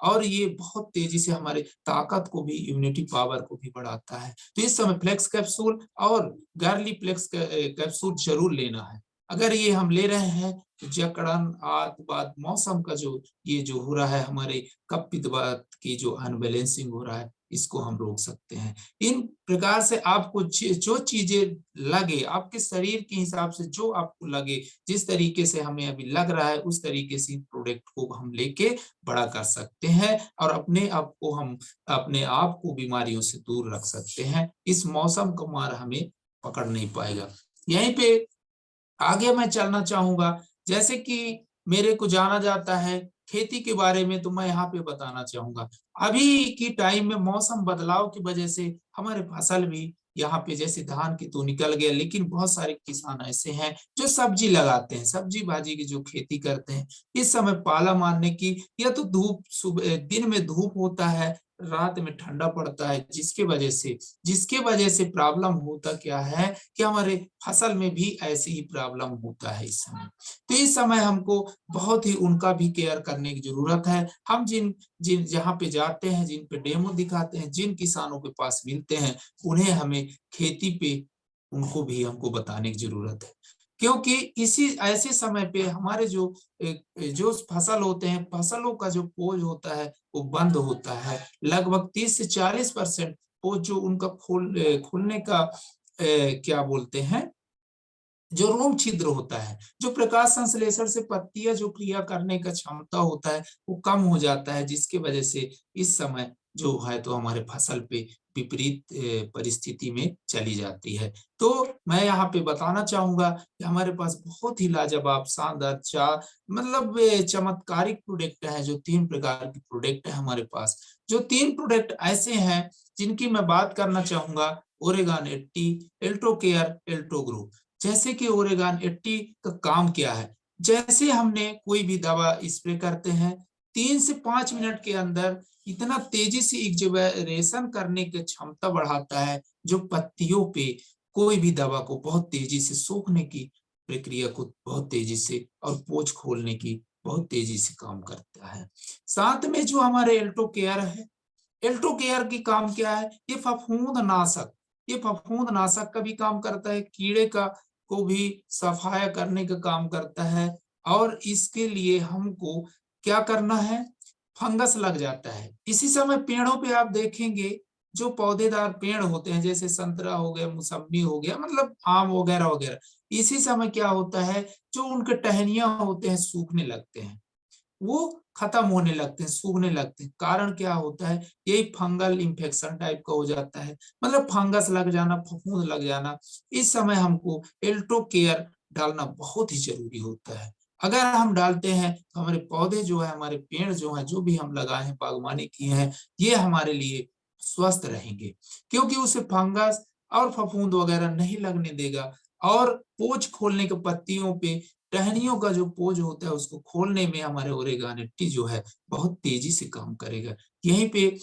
और ये बहुत तेजी से हमारे ताकत को भी, इम्यूनिटी पावर को भी बढ़ाता है। तो इस समय फ्लेक्स कैप्सूल और गार्ली फ्लेक्स कैप्सूल जरूर लेना है। अगर ये हम ले रहे हैं तो जकड़न आदि बाद मौसम का जो ये जो हो रहा है, हमारे कफ पित्त वात की जो अनबैलेंसिंग हो रहा है, इसको हम रोक सकते हैं। इन प्रकार से आपको जो चीजें लगे, आपके शरीर के हिसाब से जो आपको लगे, जिस तरीके से हमें अभी लग रहा है उस तरीके से प्रोडक्ट को हम लेके बड़ा कर सकते हैं और अपने आप को बीमारियों से दूर रख सकते हैं। इस मौसम का मार हमें पकड़ नहीं पाएगा। यहीं पे आगे मैं चलना चाहूंगा, जैसे कि मेरे को जाना जाता है खेती के बारे में, तो मैं यहाँ पे बताना चाहूंगा अभी की टाइम में मौसम बदलाव की वजह से हमारे फसल भी यहाँ पे, जैसे धान की तो निकल गया, लेकिन बहुत सारे किसान ऐसे हैं जो सब्जी लगाते हैं, सब्जी भाजी की जो खेती करते हैं, इस समय पाला मारने की, या तो धूप सुबह दिन में धूप होता है, रात में ठंडा पड़ता है, जिसके वजह से प्रॉब्लम होता क्या है कि हमारे फसल में भी ऐसी ही प्रॉब्लम होता है इस समय। तो इस समय हमको बहुत ही उनका भी केयर करने की जरूरत है। हम जिन जिन जहाँ पे जाते हैं, जिन पे डेमो दिखाते हैं, जिन किसानों के पास मिलते हैं, उन्हें हमें खेती पे उनको भी हमको बताने की जरूरत है। क्योंकि इसी ऐसे समय पे हमारे जो फसल होते हैं, फसलों का जो पोज होता है वो बंद होता है, लगभग 30 से 40% पोज जो उनका खुलने का क्या बोलते हैं, जो रोम छिद्र होता है, जो प्रकाश संश्लेषण से पत्तियां जो क्रिया करने का क्षमता होता है वो कम हो जाता है, जिसके वजह से इस समय जो है तो हमारे फसल पे विपरीत परिस्थिति में चली जाती है। तो मैं यहाँ पे बताना चाहूंगा कि हमारे पास बहुत ही लाजवाब, शानदार, मतलब चमत्कारिक प्रोडक्ट है, जो 3 प्रकार के प्रोडक्ट है हमारे पास। जो 3 प्रोडक्ट ऐसे हैं जिनकी मैं बात करना चाहूंगा, ओरेगान 80, एल्टो केयर, एल्टो ग्रो। जैसे कि ओरेगान 80 का काम क्या है, जैसे हमने कोई भी दवा स्प्रे करते हैं, 3 से 5 मिनट के अंदर इतना तेजी से एक्टिवेशन करने की क्षमता बढ़ाता है, जो पत्तियों पे कोई भी दवा को बहुत तेजी से सूखने की प्रक्रिया को बहुत तेजी से और पोंछ खोलने की बहुत तेजी से काम करता है। साथ में जो हमारे एल्टो केयर है, एल्टो केयर की काम क्या है, ये फफूंदनाशक, ये फफूंदनाशक का भी काम करता है, कीड़े का को भी सफाया करने का काम करता है। और इसके लिए हमको क्या करना है, फंगस लग जाता है इसी समय पेड़ों पे आप देखेंगे, जो पौधेदार पेड़ होते हैं जैसे संतरा हो गया, मौसम्बी हो गया, मतलब आम वगैरह वगैरह, इसी समय क्या होता है, जो उनके टहनियां होते हैं सूखने लगते हैं, वो खत्म होने लगते हैं, सूखने लगते हैं। कारण क्या होता है, यही फंगल इन्फेक्शन टाइप का हो जाता है, मतलब फंगस लग जाना, फफूंद लग जाना। इस समय हमको एल्टो केयर डालना बहुत ही जरूरी होता है। अगर हम डालते हैं तो हमारे पौधे जो है, हमारे पेड़ जो है, जो भी हम लगाए हैं, बागवानी किए हैं, ये हमारे लिए स्वस्थ रहेंगे, क्योंकि उसे फंगस और फफूंद वगैरह नहीं लगने देगा। और पोंछ खोलने के पत्तियों पे टहनियों का जो पोज होता है उसको खोलने में हमारे ओरेगानेटी जो है बहुत तेजी से काम करेगा। यहीं पे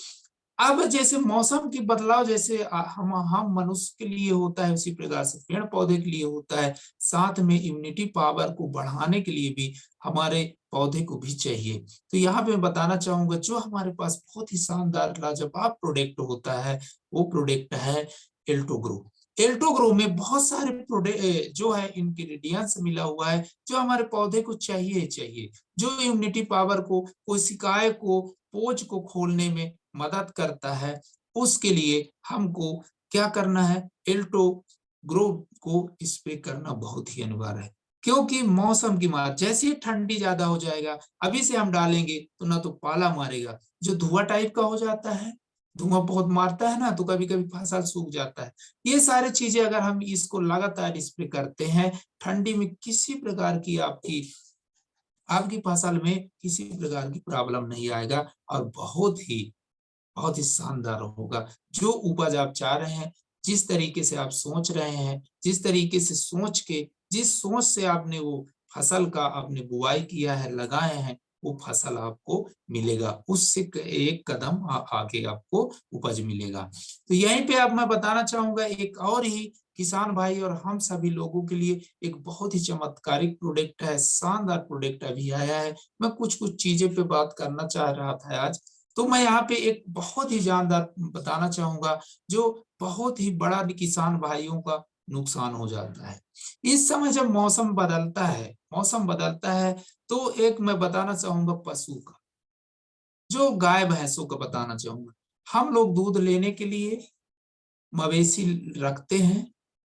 अब जैसे मौसम की बदलाव जैसे हम मनुष्य के लिए होता है, उसी प्रकार से पेड़ पौधे के लिए होता है। साथ में इम्यूनिटी पावर को बढ़ाने के लिए भी हमारे पौधे को भी चाहिए। तो यहाँ पे मैं बताना चाहूंगा, जो हमारे पास बहुत ही शानदार लाजवाब प्रोडक्ट होता है, वो प्रोडक्ट है एल्टोग्रो। एल्टोग्रो में बहुत सारे प्रोडक्ट जो है इंग्रेडिएंट्स मिला हुआ है, जो हमारे पौधे को चाहिए, जो इम्यूनिटी पावर को, कोशिकाएं को, पोज को खोलने में मदद करता है। उसके लिए हमको क्या करना है, एल्टो ग्रो को स्प्रे करना बहुत ही अनिवार्य है। क्योंकि मौसम की मार, जैसे ही ठंडी ज्यादा हो जाएगा, अभी से हम डालेंगे तो ना तो पाला मारेगा, जो धुआं टाइप का हो जाता है, धुआं बहुत मारता है ना, तो कभी कभी फसल सूख जाता है। ये सारी चीजें अगर हम इसको लगातार स्प्रे करते हैं, ठंडी में किसी प्रकार की आपकी फसल में किसी प्रकार की प्रॉब्लम नहीं आएगा, और बहुत ही शानदार होगा। जो उपज आप चाह रहे हैं, जिस तरीके से आप सोच रहे हैं, जिस तरीके से सोच के, जिस सोच से आपने वो फसल का आपने बुआई किया है, लगाए हैं, वो फसल आपको मिलेगा, उससे एक कदम आगे आपको उपज मिलेगा। तो यहीं पे अब मैं बताना चाहूंगा, एक और ही किसान भाई और हम सभी लोगों के लिए एक बहुत ही चमत्कारिक प्रोडक्ट है, शानदार प्रोडक्ट अभी आया है। मैं कुछ कुछ चीजें पे बात करना चाह रहा था आज। तो मैं यहाँ पे एक बहुत ही जानदार बताना चाहूंगा, जो बहुत ही बड़ा किसान भाइयों का नुकसान हो जाता है इस समय जब मौसम बदलता है। तो एक मैं बताना चाहूंगा पशु का, जो गाय भैंसों का बताना चाहूंगा। हम लोग दूध लेने के लिए मवेशी रखते हैं,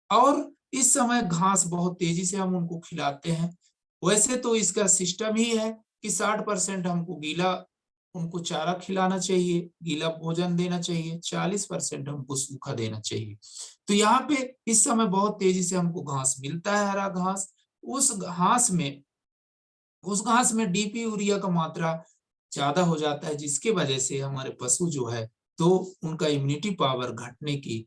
और इस समय घास बहुत तेजी से हम उनको खिलाते हैं। वैसे तो इसका सिस्टम ही है कि 60% हमको गीला उनको चारा खिलाना चाहिए, गीला भोजन देना चाहिए, 40% हमको सूखा देना चाहिए। तो यहाँ पे इस समय बहुत तेजी से हमको घास मिलता है, हरा घास। उस घास में डीपी यूरिया का मात्रा ज्यादा हो जाता है, जिसके वजह से हमारे पशु जो है, तो उनका इम्यूनिटी पावर घटने की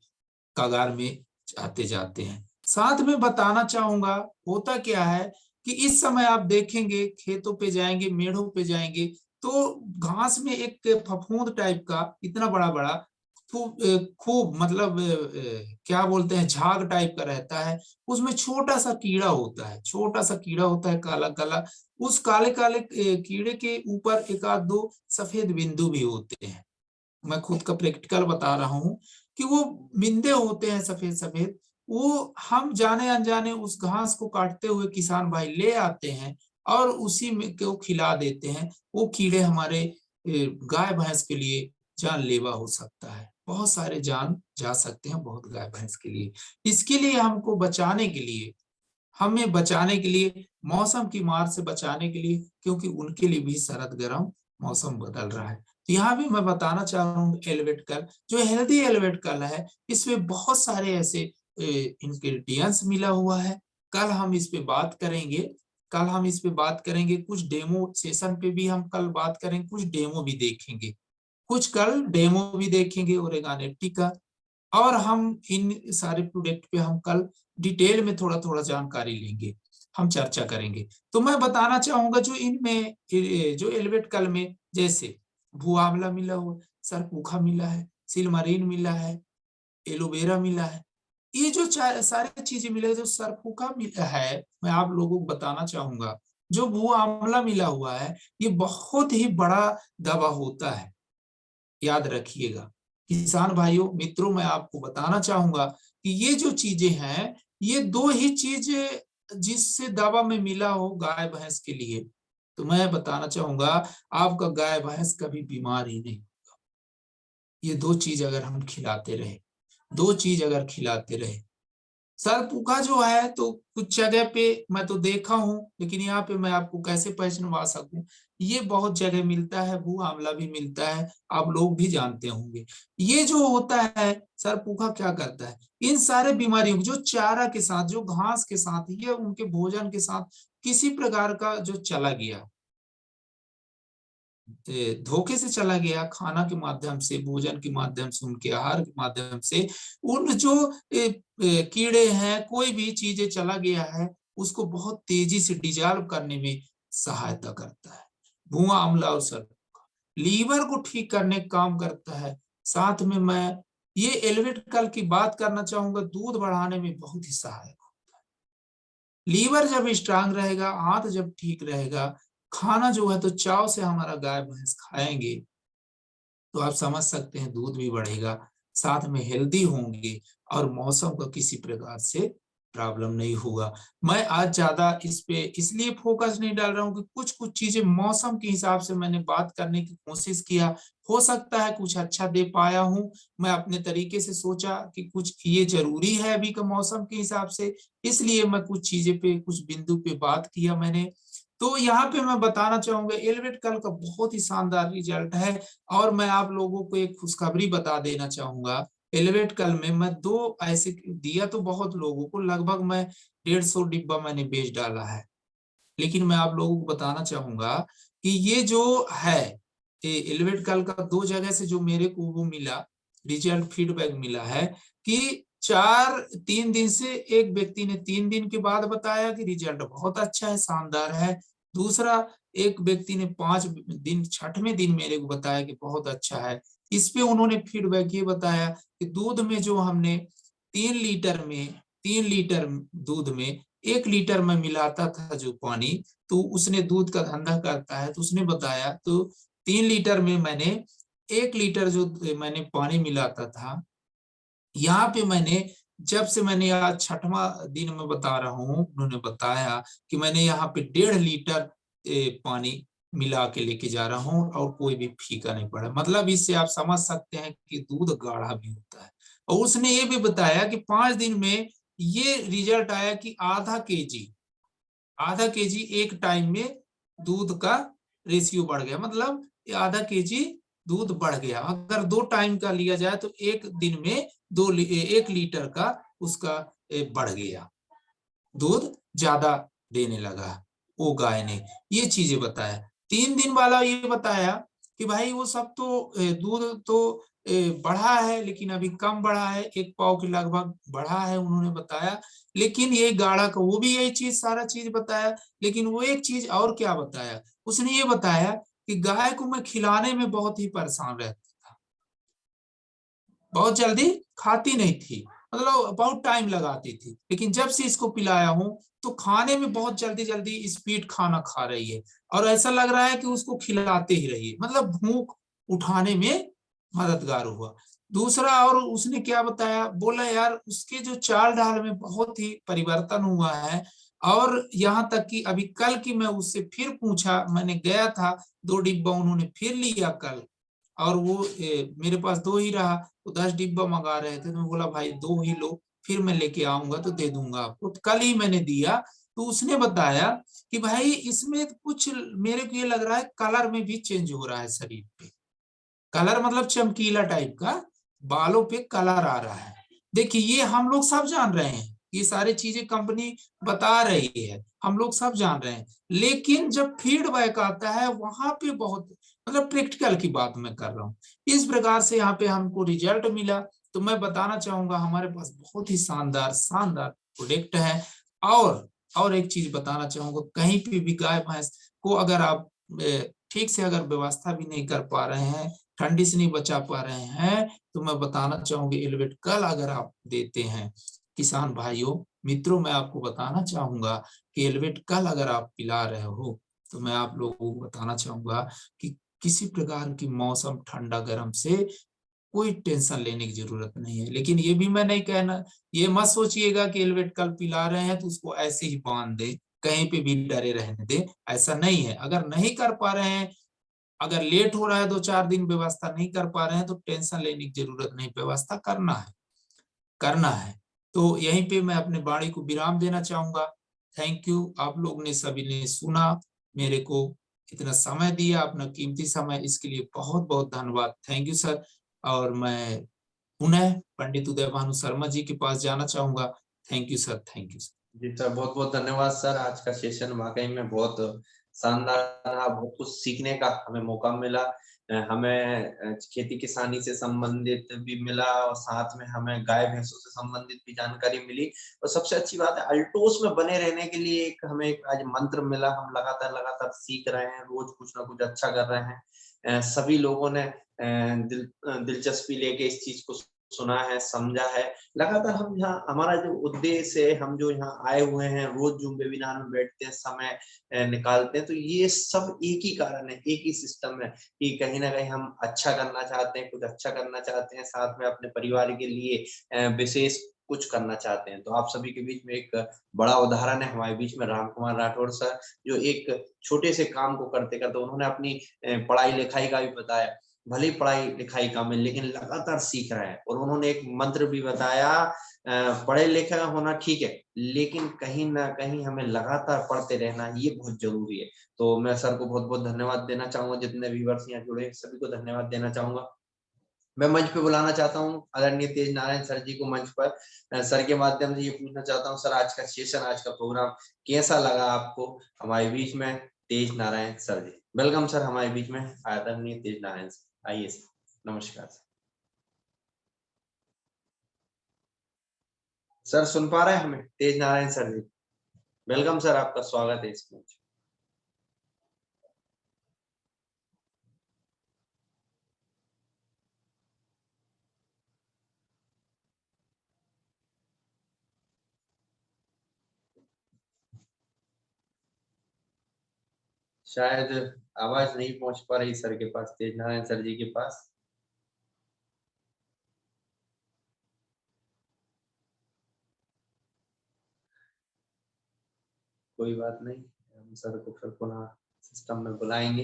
कगार में आते जाते हैं। साथ में बताना चाहूंगा, होता क्या है कि इस समय आप देखेंगे, खेतों पे जाएंगे, मेढ़ों पे जाएंगे, तो घास में एक फफूंद टाइप का इतना बड़ा बड़ा खूब मतलब क्या बोलते हैं, झाग टाइप का रहता है। उसमें छोटा सा कीड़ा होता है, छोटा सा कीड़ा होता है, काला काला। उस काले काले कीड़े के ऊपर एक आध दो सफेद बिंदु भी होते हैं। मैं खुद का प्रैक्टिकल बता रहा हूँ कि वो बिंदे होते हैं सफेद सफेद। वो हम जाने अनजाने उस घास को काटते हुए किसान भाई ले आते हैं, और उसी में को खिला देते हैं। वो कीड़े हमारे गाय भैंस के लिए जानलेवा हो सकता है, बहुत सारे जान जा सकते हैं बहुत गाय भैंस के लिए। इसके लिए हमको बचाने के लिए, हमें बचाने के लिए, मौसम की मार से बचाने के लिए, क्योंकि उनके लिए भी सरद गर्म मौसम बदल रहा है। तो यहाँ भी मैं बताना चाह रहा हूँ, एलिवेट कल जो हेल्दी एलिवेट कल है, इसमें बहुत सारे ऐसे इंग्रेडिएंट्स मिला हुआ है। कल हम इस पे बात करेंगे, कुछ डेमो सेशन पे भी हम कल बात करेंगे, कुछ डेमो भी देखेंगे, कुछ कल डेमो भी देखेंगे ओरेगानेटी का। और हम इन सारे प्रोडक्ट पे हम कल डिटेल में थोड़ा थोड़ा जानकारी लेंगे, हम चर्चा करेंगे। तो मैं बताना चाहूंगा, जो इनमें जो एलिवेट कल में जैसे भुआ आंवला मिला हुआ, सरपूखा मिला है, सिलमरीन मिला है, एलोवेरा मिला है, ये जो सारी चीजें मिले, जो सरफूका मिला है, मैं आप लोगों को बताना चाहूंगा, जो भू आंवला मिला हुआ है, ये बहुत ही बड़ा दवा होता है, याद रखिएगा। किसान भाइयों मित्रों, मैं आपको बताना चाहूंगा कि ये जो चीजें हैं, ये दो ही चीजें जिससे दवा में मिला हो गाय भैंस के लिए, तो मैं बताना चाहूंगा आपका गाय भैंस कभी बीमार ही नहीं। ये दो चीज अगर हम खिलाते रहे, दो चीज अगर खिलाते रहे, सरपुखा जो है तो कुछ जगह पे मैं तो देखा हूँ, लेकिन यहाँ पे मैं आपको कैसे पहचानवा सकूं, ये बहुत जगह मिलता है, भू आंवला भी मिलता है, आप लोग भी जानते होंगे। ये जो होता है सरपुखा क्या करता है, इन सारे बीमारियों जो चारा के साथ, जो घास के साथ, ये उनके भोजन के साथ किसी प्रकार का जो चला गया, धोखे से चला गया, खाना के माध्यम से, भोजन के माध्यम से, उनके आहार के माध्यम से, उन जो कीड़े हैं, कोई भी चीजें चला गया है, उसको बहुत तेजी से डिजॉल्व करने में सहायता करता है भुआ आंवला और सरसों। लीवर को ठीक करने का काम करता है। साथ में मैं ये एलिवेट कल की बात करना चाहूंगा, दूध बढ़ाने में बहुत ही सहायक होता है। लीवर जब स्ट्रांग रहेगा, हाथ जब ठीक रहेगा, खाना जो है तो चाव से हमारा गाय भैंस खाएंगे, तो आप समझ सकते हैं दूध भी बढ़ेगा, साथ में हेल्दी होंगे, और मौसम का किसी प्रकार से प्रॉब्लम नहीं होगा। मैं आज ज्यादा इस पे इसलिए फोकस नहीं डाल रहा हूँ कि कुछ कुछ चीजें मौसम के हिसाब से मैंने बात करने की कोशिश किया, हो सकता है कुछ अच्छा दे पाया हूँ। मैं अपने तरीके से सोचा कि कुछ ये जरूरी है अभी का मौसम के हिसाब से, इसलिए मैं कुछ चीजें पे, कुछ बिंदु पे बात किया मैंने। तो यहाँ पे मैं बताना चाहूंगा एलिवेट कल का बहुत ही शानदार रिजल्ट है। और मैं आप लोगों को एक खुशखबरी बता देना चाहूंगा, एलिवेट कल में मैं दो ऐसे दिया तो बहुत लोगों को, लगभग मैं 150 डिब्बा मैंने बेच डाला है। लेकिन मैं आप लोगों को बताना चाहूंगा कि ये जो है एलिवेट कल का, दो जगह से जो मेरे को वो मिला, रिजल्ट फीडबैक मिला है कि 3 दिन से एक व्यक्ति ने 3 दिन के बाद बताया कि रिजल्ट बहुत अच्छा है, शानदार है। दूसरा एक व्यक्ति ने 5 दिन, 6वें दिन मेरे को बताया कि बहुत अच्छा है। इस पे उन्होंने फीडबैक ये बताया कि दूध में जो हमने 3 लीटर में, 3 लीटर दूध में 1 लीटर में मिलाता था जो पानी, तो उसने दूध का धंधा करता है, तो उसने बताया तो 3 लीटर में मैंने 1 लीटर जो मैंने पानी मिलाता था, यहाँ पे मैंने, जब से मैंने आज 6वां दिन में बता रहा हूँ, उन्होंने बताया कि मैंने यहाँ पे 1.5 लीटर पानी मिला के लेके जा रहा हूँ, और कोई भी फीका नहीं पड़ा। मतलब इससे आप समझ सकते हैं कि दूध गाढ़ा भी होता है। और उसने ये भी बताया कि 5 दिन में ये रिजल्ट आया कि आधा केजी एक टाइम में दूध का रेशियो बढ़ गया, मतलब आधा केजी दूध बढ़ गया। अगर 2 टाइम का लिया जाए तो एक दिन में 1 लीटर का उसका बढ़ गया, दूध ज्यादा देने लगा वो गाय ने। ये चीजें बताया। 3 दिन वाला ये बताया कि भाई वो सब तो दूध तो बढ़ा है, लेकिन अभी कम बढ़ा है, 1 पाव के लगभग बढ़ा है उन्होंने बताया। लेकिन ये गाढ़ा का, वो भी यही चीज, सारा चीज बताया। लेकिन वो एक चीज और क्या बताया, उसने ये बताया कि गाय को मैं खिलाने में बहुत ही परेशान रहता था, बहुत जल्दी खाती नहीं थी, मतलब बहुत टाइम लगाती थी। लेकिन जब से इसको पिलाया हूं तो खाने में बहुत जल्दी जल्दी स्पीड खाना खा रही है, और ऐसा लग रहा है कि उसको खिलाते ही रहिए, मतलब भूख उठाने में मददगार हुआ। दूसरा, और उसने क्या बताया, बोला यार उसके जो चाल ढाल में बहुत ही परिवर्तन हुआ है। और यहाँ तक कि अभी कल की मैं उससे फिर पूछा, मैंने गया था, 2 डिब्बा उन्होंने फिर लिया कल, और वो मेरे पास 2 ही रहा, तो 10 डिब्बा मंगा रहे थे, तो मैं बोला भाई 2 ही लो, फिर मैं लेके आऊंगा तो दे दूंगा आपको। तो कल ही मैंने दिया, तो उसने बताया कि भाई इसमें कुछ मेरे को ये लग रहा है कलर में भी चेंज हो रहा है शरीर पे, कलर मतलब चमकीला टाइप का, बालों पे कलर आ रहा है। देखिए ये हम लोग सब जान रहे हैं, ये सारी चीजें कंपनी बता रही है, हम लोग सब जान रहे हैं। लेकिन जब फीडबैक आता है वहां पे बहुत, मतलब प्रैक्टिकल की बात मैं कर रहा हूँ। इस प्रकार से यहाँ पे हमको रिजल्ट मिला। तो मैं बताना चाहूंगा हमारे पास बहुत ही शानदार शानदार प्रोडक्ट है। और एक चीज बताना चाहूंगा, कहीं पे भी गाय भैंस को अगर आप ठीक से अगर व्यवस्था भी नहीं कर पा रहे हैं, ठंडी से नहीं बचा पा रहे हैं, तो मैं बताना चाहूंगी एलिवेट कल अगर आप देते हैं किसान भाइयों, मित्रों, मैं आपको बताना चाहूँगा कि एल्वेट कल अगर आप पिला रहे हो, तो मैं आप लोगों को बताना चाहूँगा कि किसी प्रकार की मौसम ठंडा-गरम से कोई टेंशन लेने की ज़रूरत नहीं है। लेकिन ये भी मैं नहीं कहना ये मत सोचिएगा कि एल्वेट कल पिला रहे हैं तो उसको ऐसे ही बाँध दें, कहीं पे भी डरे रहने दें, ऐसा नहीं है। अगर नहीं कर पा रहे हैं, अगर लेट हो रहा है 2-4 दिन व्यवस्था नहीं कर पा रहे हैं तो टेंशन लेने की ज़रूरत नहीं, व्यवस्था करना है। करना है। तो यहीं पे मैं अपने वाणी को विराम देना चाहूँगा। थैंक यू, आप लोग ने सभी ने सुना, मेरे को इतना समय दिया, अपना कीमती समय, इसके लिए बहुत-बहुत धन्यवाद। Thank you sir. और मैं पुनः पंडित उदय भानु शर्मा जी के पास जाना चाहूँगा। Thank you sir, thank you sir. जी सर, बहुत-बहुत धन्यवाद सर। आज का सेशन वाक़ई में बहुत शानदार रहा, बहुत कुछ सीखने का हमें मौका मिला। हमें खेती किसानी से संबंधित भी मिला और साथ में हमें गाय-भैंसों से संबंधित भी जानकारी मिली और सबसे अच्छी बात है अल्टोस में बने रहने के लिए एक हमें एक आज मंत्र मिला। हम लगातार-लगातार सीख रहे हैं, रोज़ कुछ ना कुछ अच्छा कर रहे हैं। सभी लोगों ने दिलचस्पी लेके इस चीज़ को सुना है, समझा है। लगातार हम यहाँ हमारा जो उद्देश्य है, हम जो यहाँ आए हुए हैं, रोज़ जो वेबिनार में बैठते हैं, समय निकालते हैं, तो ये सब एक ही कारण है, एक ही सिस्टम है कि कहीं न कहीं हम अच्छा करना चाहते हैं, कुछ अच्छा करना चाहते हैं, साथ में अपने परिवार के लिए विशेष कुछ करना चाहते हैं। तो आप सभी के बीच में एक बड़ा उदाहरण है हमारे बीच में राम कुमार राठौर सर, जो एक छोटे से काम को करते-करते उन्होंने अपनी पढ़ाई-लिखाई का भी बताया। भले ही पढ़ाई-लिखाई कम है, लेकिन लगातार सीख रहे हैं और उन्होंने एक मंत्र भी बताया पढ़े-लिखे होना ठीक है, लेकिन कहीं न कहीं हमें लगातार पढ़ते रहना ये बहुत ज़रूरी है। तो मैं सर को बहुत-बहुत धन्यवाद देना चाहूँगा, जितने व्यूअर्स यहाँ जुड़े हैं, सभी को धन्यवाद देना चाहूँगा। मैं मंच पे बुलाना चाहता हूँ आदरणीय तेज नारायण सर जी को मंच पर। सर के माध्यम से ये पूछना चाहता हूँ, सर आज का सेशन, आज का प्रोग्राम कैसा लगा आपको? हमारे बीच में तेज नारायण सर जी। वेलकम सर हमारे बीच में आदरणीय तेज नारायण सर। आइए सर, नमस्कार सर। सर सुन पा रहे हैं हमें? तेज नारायण सर जी। वेलकम सर, आपका स्वागत है इस मंच। शायद आवाज़ नहीं पहुँच पा रही सर के पास, तेज नारायण सर जी के पास। कोई बात नहीं, हम सर को फिर पुनः सिस्टम में बुलाएँगे।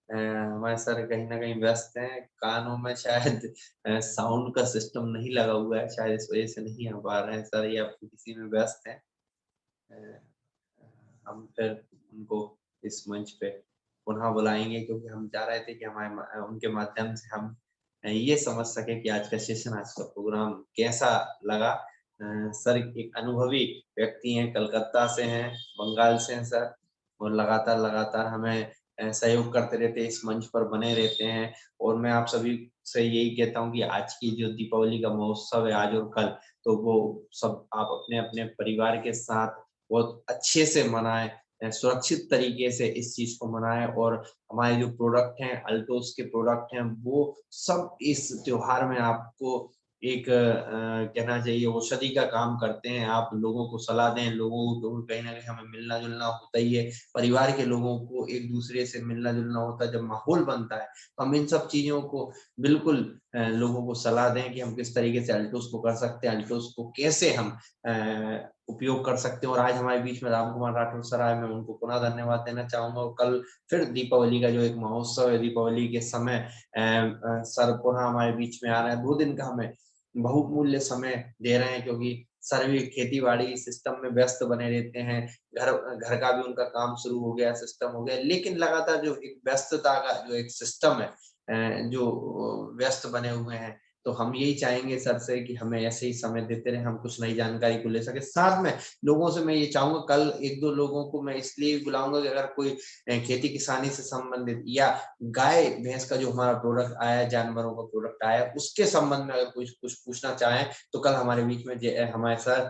हमारे सर कहीं न कहीं व्यस्त हैं, कानों में शायद साउंड का सिस्टम नहीं लगा हुआ है, शायद इस वजह से नहीं आ पा रहे हैं सर या फिर किसी में व्यस्त हैं। अ, हम फिर उनको इस मंच पे पुनः बुलाएँगे क्योंकि हम चाह रहे थे कि उनके माध्यम से हम ये समझ सकें कि आज का सेशन, आज का प्रोग्राम कैसा लगा। सर एक अनुभवी व्यक्ति हैं, कलकत्ता से हैं, बंगाल से हैं सर और लगातार-लगातार हमें सहयोग करते रहते हैं, इस मंच पर बने रहते हैं और मैं आप सभी से यही कहता हूँ कि आज की जो दीपावली का महोत्सव है आज और कल, तो वो सब आप अपने-अपने परिवार के साथ बहुत अच्छे से मनाएँ, सुरक्षित तरीके से इस चीज़ को मनाएँ और हमारे जो प्रोडक्ट हैं, अल्टोस के प्रोडक्ट हैं, वो सब इस त्योहार में आपको एक कहना चाहिए औषधि का काम करते हैं। आप लोगों को सलाह दें, लोगों को कहीं न कहीं हमें मिलना-जुलना होता ही है। परिवार के लोगों को एक-दूसरे से मिलना-जुलना होता है, जब माहौल बनता है, तो हम इन सब चीज़ों को बिल्कुल लोगों को सलाह दें कि हम किस तरीके से अल्टोस को कर सकते हैं, अल्टोस को कैसे हम उपयोग कर सकते हैं और आज हमारे बीच में राम कुमार राठौर सर आए, मैं उनको पुनः धन्यवाद देना चाहूँगा और कल फिर दीपावली का जो एक महोत्सव है, दीपावली के समय सर पुनः हमारे बीच में आ रहे हैं। 2 दिन का हमें बहुमूल्य समय दे रहे हैं क्योंकि सर भी खेती-बाड़ी सिस्टम में व्यस्त बने रहते हैं। घर घर का भी उनका काम शुरू हो गया, सिस्टम हो गया, लेकिन लगातार जो एक व्यस्तता का जो एक सिस्टम है जो व्यस्त बने हुए हैं, तो हम यही चाहेंगे सर से कि हमें ऐसे ही समय देते रहें, हम कुछ नई जानकारी को ले सकें। साथ में लोगों से मैं ये चाहूँगा कल 1-2 लोगों को मैं इसलिए भी बुलाऊँगा कि अगर कोई खेती-किसानी से संबंधित या गाय-भैंस का जो हमारा प्रोडक्ट आया है, जानवरों का प्रोडक्ट आया है, उसके संबंध में अगर कुछ कुछ पूछना चाहें, तो कल हमारे बीच में हमारे सर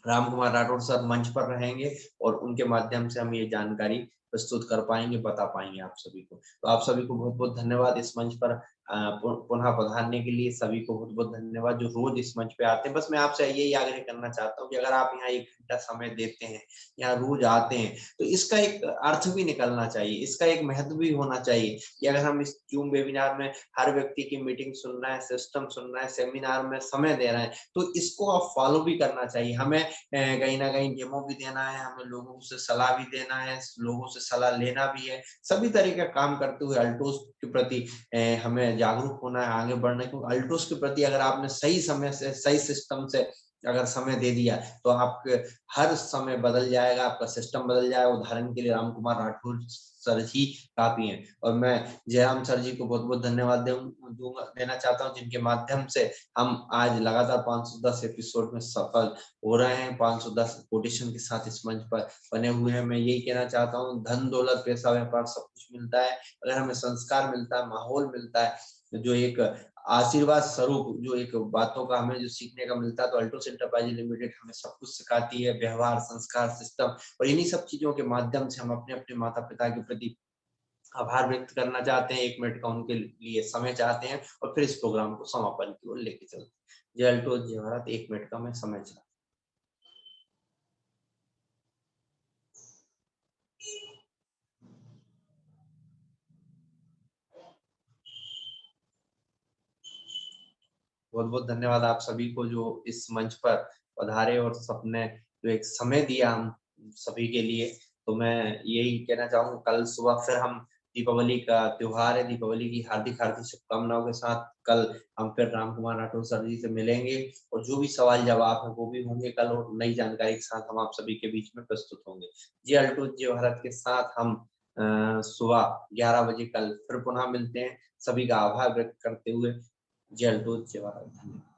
राम कुमार राठौर सर मंच पर रहेंगे और उनके माध्यम से हम ये जानकारी प्रस्तुत कर पाएँगे, बता पाएँगे आप सभी को। तो आप सभी को बहुत-बहुत धन्यवाद इस मंच पर पुनः पधारने के लिए सभी को बहुत बहुत धन्यवाद जो रोज इस मंच पे आते हैं। बस मैं आपसे यही आग्रह करना चाहता हूँ कि अगर आप यहाँ 1 घंटा समय देते हैं, यहाँ रोज आते हैं, तो इसका एक अर्थ भी निकलना चाहिए, इसका एक महत्व भी होना चाहिए कि अगर हम इस जूम वेबिनार में हर व्यक्ति की मीटिंग सुन रहे हैं, सिस्टम सुन रहे हैं, सेमिनार में समय दे रहे हैं, तो इसको आप फॉलो भी करना चाहिए। हमें कहीं न कहीं डेमो भी देना है, हमें लोगों से सलाह भी देना है, लोगों से सलाह लेना भी है। सभी तरह का काम करते हुए अल्टोस के प्रति हमें जागरूक होना है, आगे बढ़ना है, क्योंकि अल्टोस के प्रति अगर आपने सही समय से, सही सिस्टम से अगर समय दे दिया, तो आपके हर समय बदल जाएगा, आपका सिस्टम बदल जाएगा। उदाहरण के लिए रामकुमार राठौर सर ही काफ़ी हैं और मैं जयराम सर जी को बहुत-बहुत धन्यवाद देना चाहता हूँ, जिनके माध्यम से हम आज लगातार 510 एपिसोड में सफल हो रहे हैं, 510 कोटेशन के साथ इस मंच पर बने हुए हैं। मैं यही कहना चाहता हूँ, धन, दौलत, पैसा, व्यापार सब कुछ मिलता है, अगर हमें संस्कार मिलता है, माहौल मिलता है, जो एक आशीर्वाद स्वरूप जो एक बातों का हमें जो सीखने का मिलता है, तो अल्टोस एंटरप्राइज लिमिटेड हमें सब कुछ सिखाती है, व्यवहार, संस्कार, सिस्टम, और इन्हीं सब चीज़ों के माध्यम से हम अपने-अपने माता-पिता के प्रति आभार व्यक्त करना चाहते हैं, 1 मिनट का उनके लिए समय चाहते हैं और फिर इस प्रोग्राम को समापन की ओर लेके चलते हैं। जय अल्टोस, जय भारत। 1 मिनट का मैं समय चाहता हूँ। बहुत-बहुत धन्यवाद आप सभी को जो इस मंच पर पधारे और सबने जो एक समय दिया हम सभी के लिए। तो मैं यही कहना चाहूँगा, कल सुबह फिर हम दीपावली का त्योहार है, दीपावली की हार्दिक-हार्दिक शुभकामनाओं के साथ कल हम फिर रामकुमार राठौर सर जी से मिलेंगे और जो भी सवाल-जवाब है वो भी होंगे कल, और नई जानकारी के साथ हम आप सभी के बीच में प्रस्तुत होंगे। जय अल्टोस, जय भारत के साथ हम सुबह 11 बजे कल फिर पुनः मिलते हैं। सभी का आभार व्यक्त करते हुए जय अल्टोस, जय भारत। धन्यवाद।